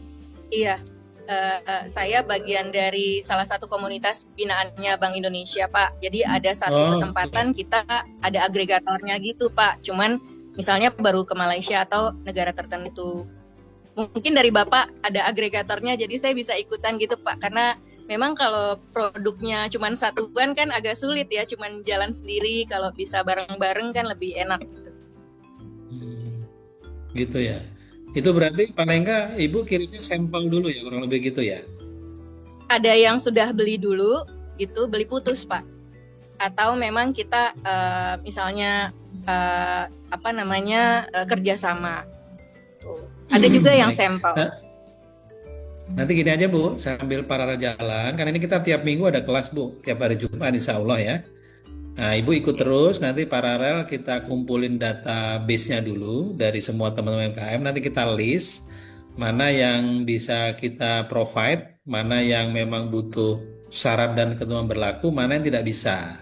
saya bagian dari salah satu komunitas binaannya Bank Indonesia, Pak. Jadi ada satu Oh, kesempatan kita ada agregatornya gitu, Pak. Cuman misalnya baru ke Malaysia atau negara tertentu. Mungkin dari Bapak ada agregatornya, jadi saya bisa ikutan gitu, Pak. Karena memang kalau produknya cuman satuan kan agak sulit ya, cuman jalan sendiri. Kalau bisa bareng-bareng kan lebih enak. gitu ya. Itu berarti paling enggak Ibu kirimnya sampel dulu ya, kurang lebih gitu ya. Ada yang sudah beli dulu, gitu beli putus, Pak. Atau memang kita misalnya kerjasama. Tuh. Ada juga yang Baik. sampel. Nanti gini aja Bu, sambil para jalan, karena ini kita tiap minggu ada kelas Bu, tiap hari Jumat insya Allah ya. Nah, Ibu ikut terus, nanti paralel kita kumpulin database-nya dulu dari semua teman-teman UMKM, nanti kita list mana yang bisa kita provide, mana yang memang butuh syarat dan ketentuan berlaku, mana yang tidak bisa.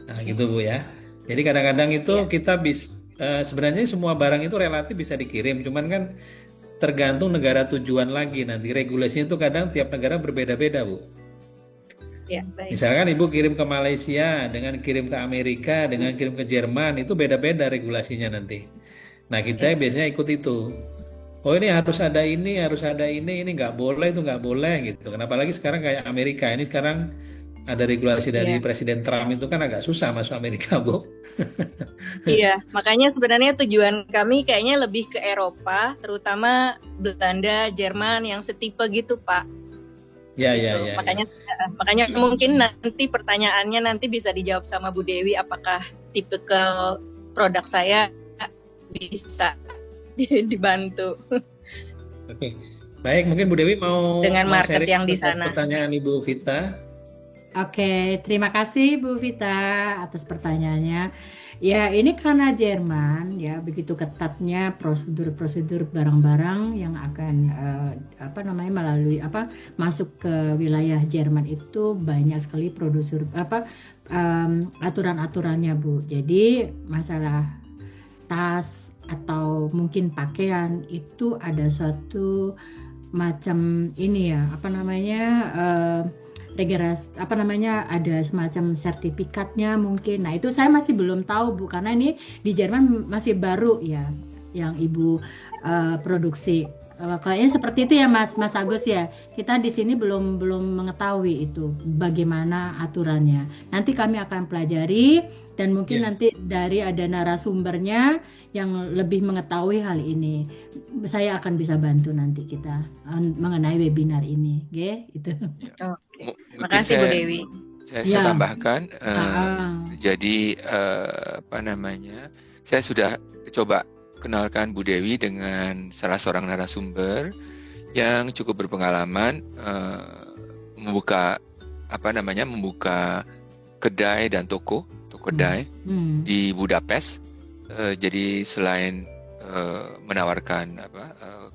Nah, gitu Bu ya. Jadi kadang-kadang itu kita sebenarnya semua barang itu relatif bisa dikirim, cuman kan tergantung negara tujuan lagi, nanti regulasinya itu kadang tiap negara berbeda-beda Bu. Ya, baik. Misalkan Ibu kirim ke Malaysia, dengan kirim ke Amerika, dengan kirim ke Jerman, itu beda-beda regulasinya nanti. Nah, kita biasanya ikut itu. Oh, ini harus ada ini nggak boleh, itu nggak boleh gitu. Kenapa lagi sekarang kayak Amerika, ini sekarang ada regulasi dari Presiden Trump itu kan agak susah masuk Amerika, Bu. Iya, makanya sebenarnya tujuan kami kayaknya lebih ke Eropa, terutama Belanda, Jerman yang setipe gitu, Pak. Ya. Makanya mungkin nanti pertanyaannya nanti bisa dijawab sama Bu Dewi, apakah tipikal produk saya bisa dibantu. Oke. Baik, mungkin Bu Dewi mau dengan market sharing yang di sana. Pertanyaan Ibu Vita. Oke, terima kasih Bu Vita atas pertanyaannya. Ya, ini karena Jerman ya begitu ketatnya prosedur-prosedur barang-barang yang akan masuk ke wilayah Jerman itu banyak sekali aturan-aturannya Bu. Jadi masalah tas atau mungkin pakaian itu ada suatu macam ini ya ada semacam sertifikatnya mungkin. Nah, itu saya masih belum tahu Bu, karena ini di Jerman masih baru ya yang Ibu produksi. Kayaknya seperti itu ya Mas Agus ya. Kita di sini belum mengetahui itu bagaimana aturannya. Nanti kami akan pelajari dan mungkin nanti dari ada narasumbernya yang lebih mengetahui hal ini. Saya akan bisa bantu nanti kita mengenai webinar ini, itu. Terima kasih Bu Dewi. Saya tambahkan, jadi saya sudah coba kenalkan Bu Dewi dengan salah seorang narasumber yang cukup berpengalaman membuka kedai dan toko kedai di Budapest. Jadi selain menawarkan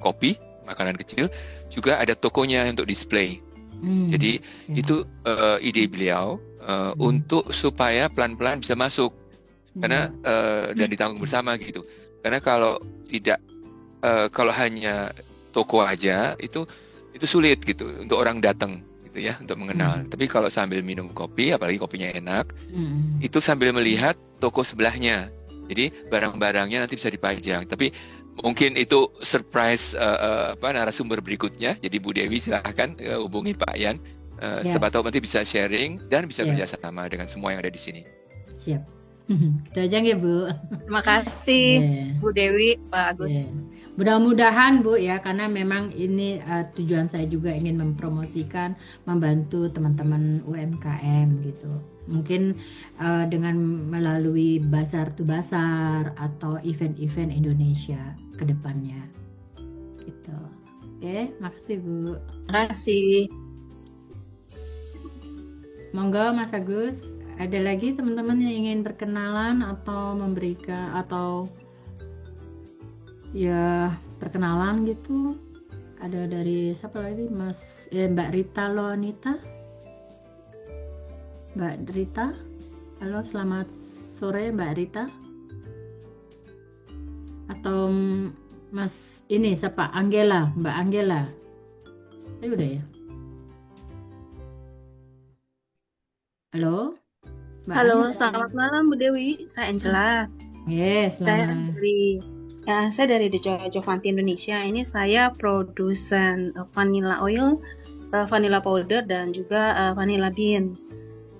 kopi, makanan kecil, juga ada tokonya untuk display. Jadi itu ide beliau untuk supaya pelan-pelan bisa masuk, karena dan ditanggung bersama gitu. Karena kalau tidak, kalau hanya toko aja itu sulit gitu untuk orang datang gitu ya, untuk mengenal. Tapi kalau sambil minum kopi, apalagi kopinya enak, itu sambil melihat toko sebelahnya. Jadi barang-barangnya nanti bisa dipajang. Tapi mungkin itu surprise narasumber berikutnya. Jadi Bu Dewi silahkan hubungi Pak Yan. Siapa tahu nanti bisa sharing dan bisa kerjasama dengan semua yang ada di sini. Siap. Itu aja ya Bu. Terima kasih Bu Dewi, Pak Agus. Mudah-mudahan Bu ya, karena memang ini tujuan saya juga ingin mempromosikan, membantu teman-teman UMKM gitu. Mungkin dengan melalui Bazar to Bazar atau event-event Indonesia ke depannya gitu. Oke, makasih Bu. Makasih. Monggo Mas Agus, ada lagi teman-teman yang ingin berkenalan atau memberikan atau ya perkenalan gitu? Ada dari siapa lagi? Mbak Rita Loanita. Mbak Rita. Halo, selamat sore Mbak Rita. Atau Mas ini siapa? Angela, Mbak Angela. Udah ya. Halo, Mbak Halo, Anja. selamat malam Bu Dewi. Saya Angela. Yes, Saya selamat. dari The Jovanti Indonesia. Ini saya produsen vanilla oil, vanilla powder, dan juga vanilla bean.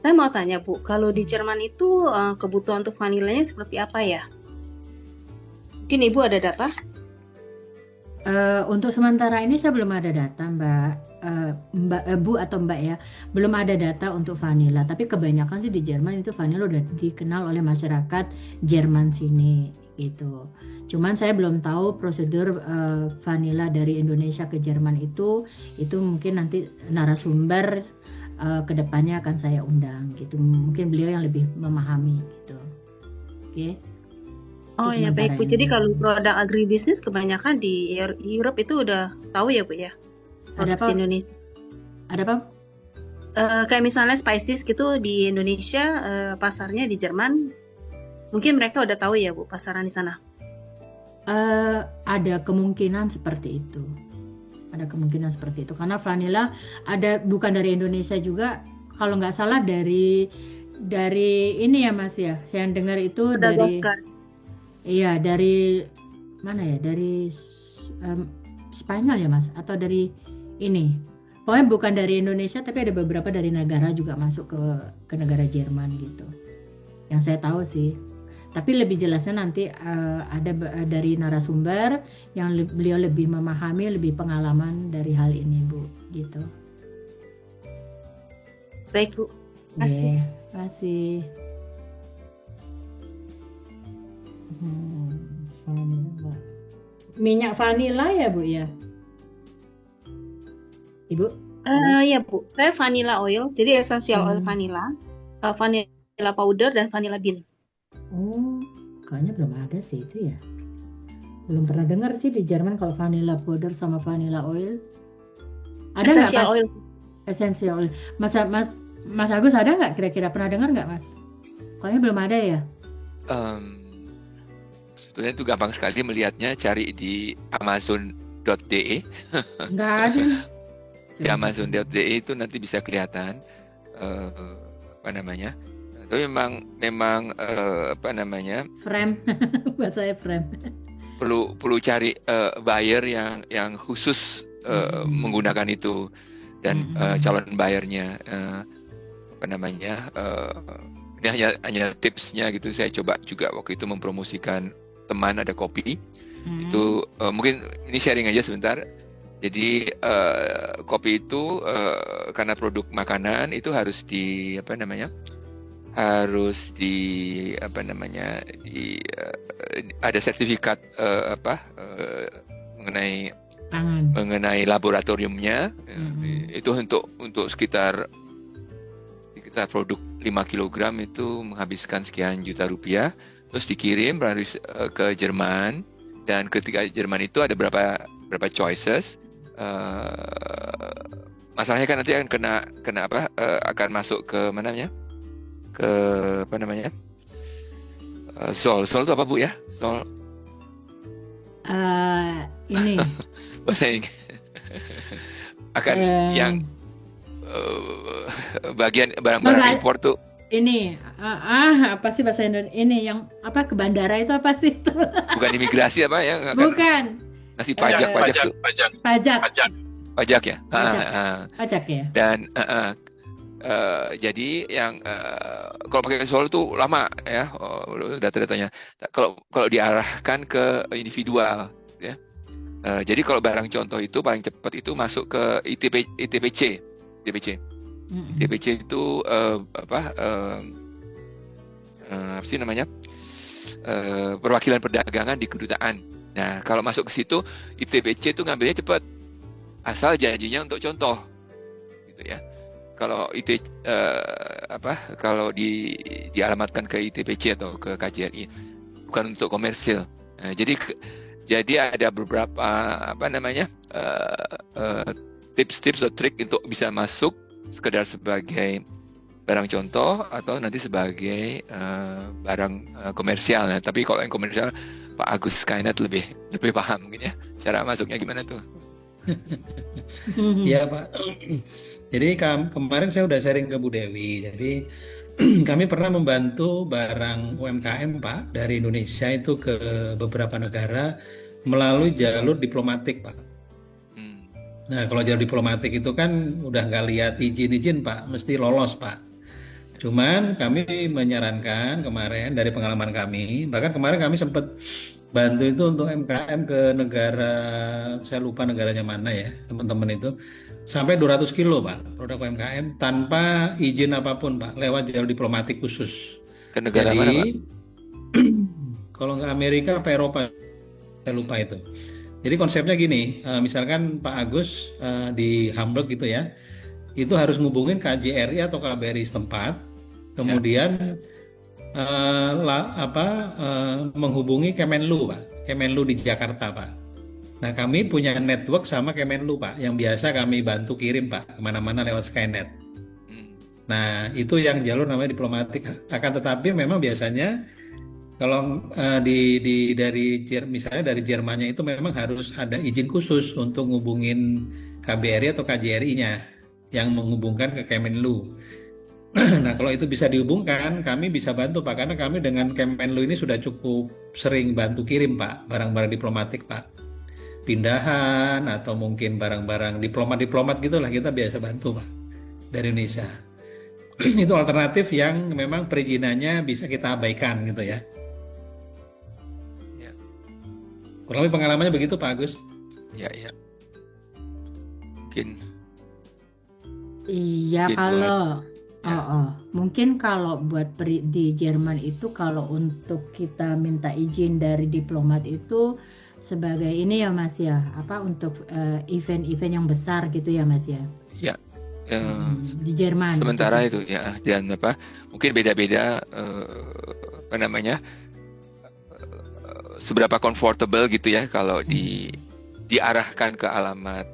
Saya mau tanya Bu, kalau di Jerman itu kebutuhan untuk vanilanya seperti apa ya? Mungkin Ibu ada data? Untuk sementara ini saya belum ada data, Bu atau Mbak ya, belum ada data untuk vanilla. Tapi kebanyakan sih di Jerman itu vanilla udah dikenal oleh masyarakat Jerman sini gitu. Cuman saya belum tahu prosedur vanilla dari Indonesia ke Jerman itu mungkin nanti narasumber kedepannya akan saya undang gitu. Mungkin beliau yang lebih memahami gitu. Oke. Oh Itu ya sementara baik Bu, ini. jadi kalau produk agribisnis kebanyakan di Europe itu udah tahu ya Bu ya? Ada Produksi apa? Indonesia. Ada apa? Kayak misalnya spices gitu di Indonesia, pasarnya di Jerman, mungkin mereka udah tahu ya Bu pasaran di sana. Ada kemungkinan seperti itu. Ada kemungkinan seperti itu karena vanilla ada bukan dari Indonesia juga, kalau nggak salah dari ini ya Mas ya. Saya dengar itu dari Madagaskar. iya dari mana ya? Dari Spanyol ya Mas atau dari ini. Pokoknya bukan dari Indonesia tapi ada beberapa dari negara juga masuk ke negara Jerman gitu. Yang saya tahu sih. Tapi lebih jelasnya nanti ada dari narasumber yang beliau lebih memahami, lebih pengalaman dari hal ini Bu, gitu. Baik Bu, kasih. Kasih. Vanilla. Minyak vanilla ya Bu ya? Ibu? Ya Bu, saya vanilla oil, jadi essential oil vanilla, vanilla powder dan vanilla bean. Oh, kayaknya belum ada sih itu ya. Belum pernah dengar sih di Jerman kalau vanilla powder sama vanilla oil. Ada nggak Essential Mas? oil. Essential oil. Mas Agus ada nggak kira-kira pernah dengar nggak Mas? Kayaknya belum ada ya. Sebetulnya itu gampang sekali melihatnya, cari di amazon.de. Nggak ada. Di amazon.de itu nanti bisa kelihatan apa namanya. Tapi memang apa namanya, Frame buat saya frame. perlu cari buyer yang khusus menggunakan itu dan calon buyernya apa namanya, ini hanya tipsnya gitu. Saya coba juga waktu itu mempromosikan teman ada kopi itu, mungkin ini sharing aja sebentar. Jadi kopi itu karena produk makanan itu harus ada sertifikat mengenai laboratoriumnya. Itu untuk sekitar produk 5 kg itu menghabiskan sekian juta rupiah, terus dikirim ke Jerman, dan ketika Jerman itu ada berapa choices. Masalahnya kan nanti akan kena apa, akan masuk ke mananya, ke apa namanya, Sol itu apa Bu ya? Sol ini bahasa Inggris akan yang bagian barang-barang impor tuh. Ini apa sih bahasa Indonesia ini yang apa, ke bandara itu apa sih itu? Bukan imigrasi apa ya? Bukan. Ngasih pajak tuh. Pajak ya. Pajak ya. Dan jadi yang kalau pakai Sol itu lama ya, data-datanya. Kalau diarahkan ke individual ya. Jadi kalau barang contoh itu paling cepat itu masuk ke ITPC. ITPC itu apa sih namanya? Perwakilan perdagangan di kedutaan. Nah, kalau masuk ke situ ITPC itu ngambilnya cepat. Asal janjinya untuk contoh. Gitu ya. Kalau kalau dialamatkan ke ITPC atau ke KJRI, bukan untuk komersil. Nah, jadi ada beberapa tips-tips atau trik untuk bisa masuk sekedar sebagai barang contoh atau nanti sebagai barang komersial. Nah, tapi kalau yang komersial Pak Agus Kainet lebih paham mungkin ya cara masuknya gimana tuh. Iya Pak. Jadi kemarin saya udah sharing ke Bu Dewi. Jadi kami pernah membantu barang UMKM Pak dari Indonesia itu ke beberapa negara melalui jalur diplomatik Pak. Nah kalau jalur diplomatik itu kan udah nggak lihat izin-izin Pak, mesti lolos Pak. Cuman kami menyarankan kemarin dari pengalaman kami, bahkan kemarin kami sempat bantu itu untuk MKM ke negara, saya lupa negaranya mana ya, teman-teman itu, sampai 200 kilo Pak, produk UMKM tanpa izin apapun Pak, lewat jalur diplomatik khusus. Ke negara Jadi, mana, Pak? kalau nggak Amerika, apa Eropa, saya lupa itu. Jadi konsepnya gini, misalkan Pak Agus di Hamburg gitu ya, itu harus ngubungin KJRI atau KBRI setempat, kemudian menghubungi Kemenlu Pak, Kemenlu di Jakarta Pak. Nah kami punya network sama Kemenlu Pak, yang biasa kami bantu kirim Pak kemana-mana lewat Skynet. Nah itu yang jalur namanya diplomatik. Akan tetapi memang biasanya kalau misalnya dari Jermannya itu memang harus ada izin khusus untuk ngubungin KBRI atau KJRI-nya yang menghubungkan ke Kemenlu. Nah kalau itu bisa dihubungkan, kami bisa bantu Pak, karena kami dengan Kemenlu ini sudah cukup sering bantu kirim Pak, barang-barang diplomatik Pak, pindahan atau mungkin barang-barang diplomat gitulah, kita biasa bantu Pak dari Indonesia. Itu alternatif yang memang perizinannya bisa kita abaikan gitu ya. Kurang lebih pengalamannya begitu Pak Agus. Ya. Mungkin Iya, kalau mungkin kalau buat di Jerman itu, kalau untuk kita minta izin dari diplomat itu sebagai ini ya Mas ya, untuk event-event yang besar gitu ya Mas ya. Ya. Di Jerman. Sementara itu ya, dan mungkin beda-beda seberapa comfortable gitu ya kalau diarahkan ke alamat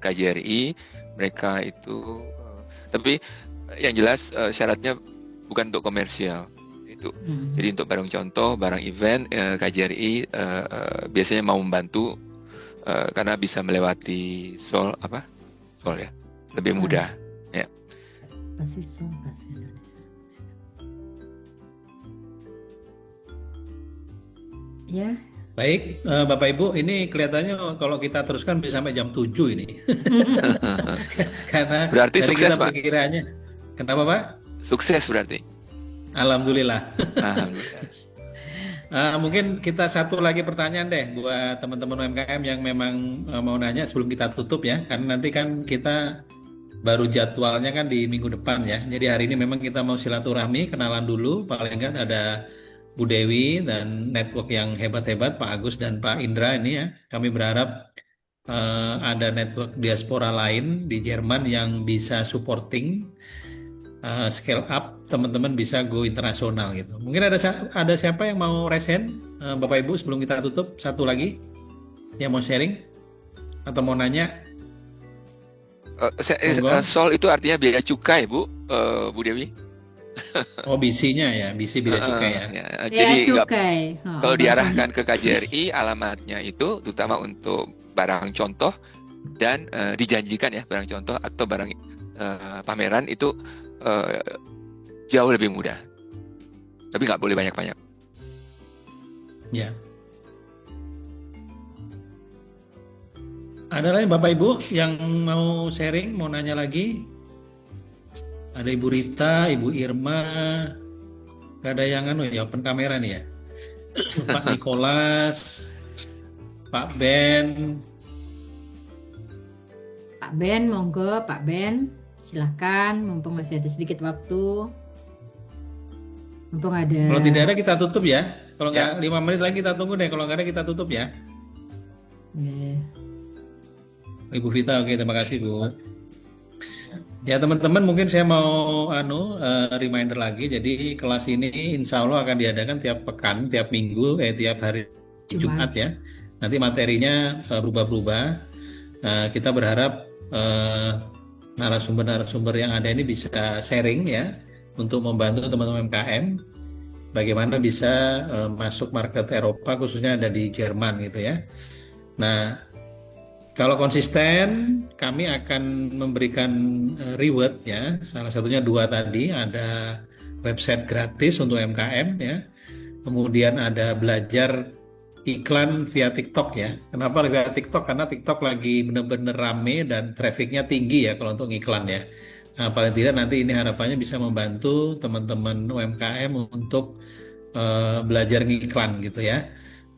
KJRI mereka itu, tapi yang jelas syaratnya bukan untuk komersial itu. Jadi untuk barang contoh, barang event, KJRI biasanya mau membantu karena bisa melewati Sol ya, lebih mudah ya. Pasti Sol bahasa Indonesia. Ya. Baik, Bapak Ibu, ini kelihatannya kalau kita teruskan bisa sampai jam 7 ini. Karena berarti dari sukses kita Pak. pikirannya. Kenapa Pak? Sukses berarti. Alhamdulillah. Alhamdulillah. Mungkin kita satu lagi pertanyaan deh buat teman-teman UMKM yang memang mau nanya sebelum kita tutup ya. Karena nanti kan kita baru jadwalnya kan di minggu depan ya. Jadi hari ini memang kita mau silaturahmi, kenalan dulu. Paling nggak ada Bu Dewi dan network yang hebat-hebat, Pak Agus dan Pak Indra ini ya. Kami berharap ada network diaspora lain di Jerman yang bisa supporting scale up, teman-teman bisa go internasional gitu. Mungkin ada siapa yang mau resen, Bapak Ibu, sebelum kita tutup, satu lagi yang mau sharing atau mau nanya? Sol itu artinya biaya cukai Bu Dewi. Oh, BC-nya ya, BC biaya cukai ya. Jadi cukai. Kalau diarahkan ke KJRI, alamatnya itu terutama untuk barang contoh dan dijanjikan ya barang contoh atau barang pameran itu jauh lebih mudah. Tapi nggak boleh banyak-banyak. Ya. Ada lagi Bapak Ibu yang mau sharing, mau nanya lagi? Ada Ibu Rita, Ibu Irma, gak ada yang open kamera nih ya. Pak Nikolas, Pak Ben. Pak Ben, monggo Pak Ben, silahkan, mumpung masih ada sedikit waktu. Mumpung ada. Kalau tidak ada kita tutup ya. Kalau nggak 5 menit lagi kita tunggu deh. Kalau nggak ada kita tutup ya. Ibu Vita, oke, terima kasih Bu. Ya teman-teman, mungkin saya mau reminder lagi. Jadi kelas ini insya Allah akan diadakan tiap pekan, tiap minggu, tiap hari Jumat ya. Nanti materinya berubah-berubah. Kita berharap narasumber-narasumber yang ada ini bisa sharing ya, untuk membantu teman-teman UMKM bagaimana bisa masuk market Eropa, khususnya ada di Jerman gitu ya. Nah, Kalau konsisten, kami akan memberikan reward ya. Salah satunya 2 tadi, ada website gratis untuk UMKM ya. Kemudian ada belajar iklan via TikTok ya. Kenapa via TikTok? Karena TikTok lagi benar-benar rame dan trafficnya tinggi ya kalau untuk iklan ya. Nah, paling tidak nanti ini harapannya bisa membantu teman-teman UMKM untuk belajar ngiklan gitu ya.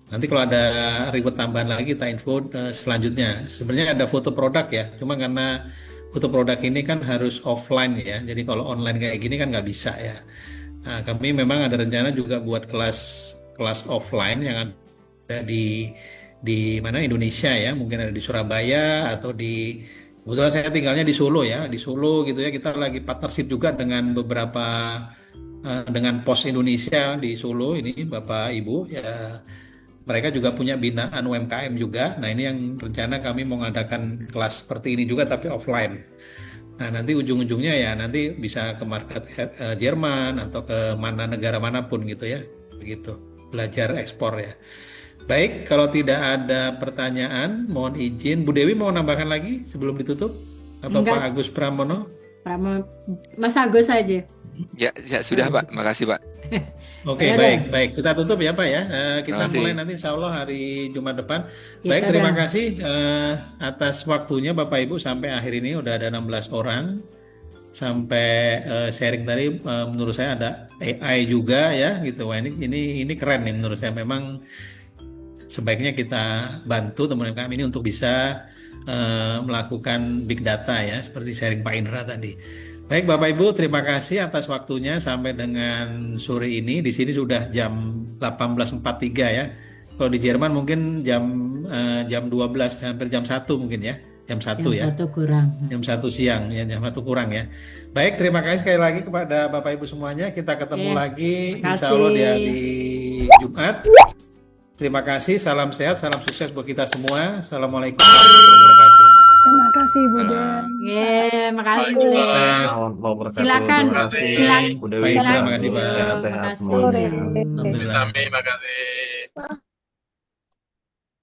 Nanti kalau ada reward tambahan lagi kita info selanjutnya. Sebenarnya ada foto produk ya, cuma karena foto produk ini kan harus offline ya. Jadi kalau online kayak gini kan nggak bisa ya. Nah, kami memang ada rencana juga buat kelas offline yang ada di mana Indonesia ya, mungkin ada di Surabaya atau di kebetulan saya tinggalnya di Solo ya, di Solo gitu ya. Kita lagi partnership juga dengan beberapa dengan Pos Indonesia di Solo ini Bapak Ibu ya. Mereka juga punya binaan UMKM juga. Nah, ini yang rencana kami mau mengadakan kelas seperti ini juga tapi offline. Nah, nanti ujung-ujungnya ya nanti bisa ke market Jerman atau ke mana negara manapun gitu ya. Begitu. Belajar ekspor ya. Baik, kalau tidak ada pertanyaan, mohon izin. Bu Dewi mau nambahkan lagi sebelum ditutup? Atau Enggak, Pak Agus Pramono? Mas Agus aja. Ya, sudah Pak. Makasih Pak. Oke, Ya udah. baik. Kita tutup ya Pak ya. Kita Terima kasih. mulai nanti insya Allah hari Jumat depan. Kita Baik, terima udah. kasih atas waktunya Bapak Ibu sampai akhir ini udah ada 16 orang. Sampai sharing tadi menurut saya ada AI juga ya gitu. Wah, ini keren nih menurut saya. Memang sebaiknya kita bantu teman-teman kami ini untuk bisa melakukan big data ya seperti sharing Pak Indra tadi. Baik Bapak Ibu, terima kasih atas waktunya sampai dengan sore ini. Di sini sudah jam 18.43 ya. Kalau di Jerman mungkin jam 12 hampir jam 1 mungkin ya. Jam 1 Jam ya. 1 kurang. Jam 1 siang ya, jam 1 kurang ya. Baik, terima kasih sekali lagi kepada Bapak Ibu semuanya. Kita ketemu Ya, lagi terima insya Allah di kasih. hari Jumat. Terima kasih, salam sehat, salam sukses buat kita semua. Assalamualaikum warahmatullahi wabarakatuh. Terima kasih Bu Den. Makasih. Silakan. Silakan. Terima kasih. Silakan. Bu Dewi, Baik, terima Silakan. kasih Pak. sehat-sehat Makasih. semuanya. Alhamdulillah. Sampai, makasih.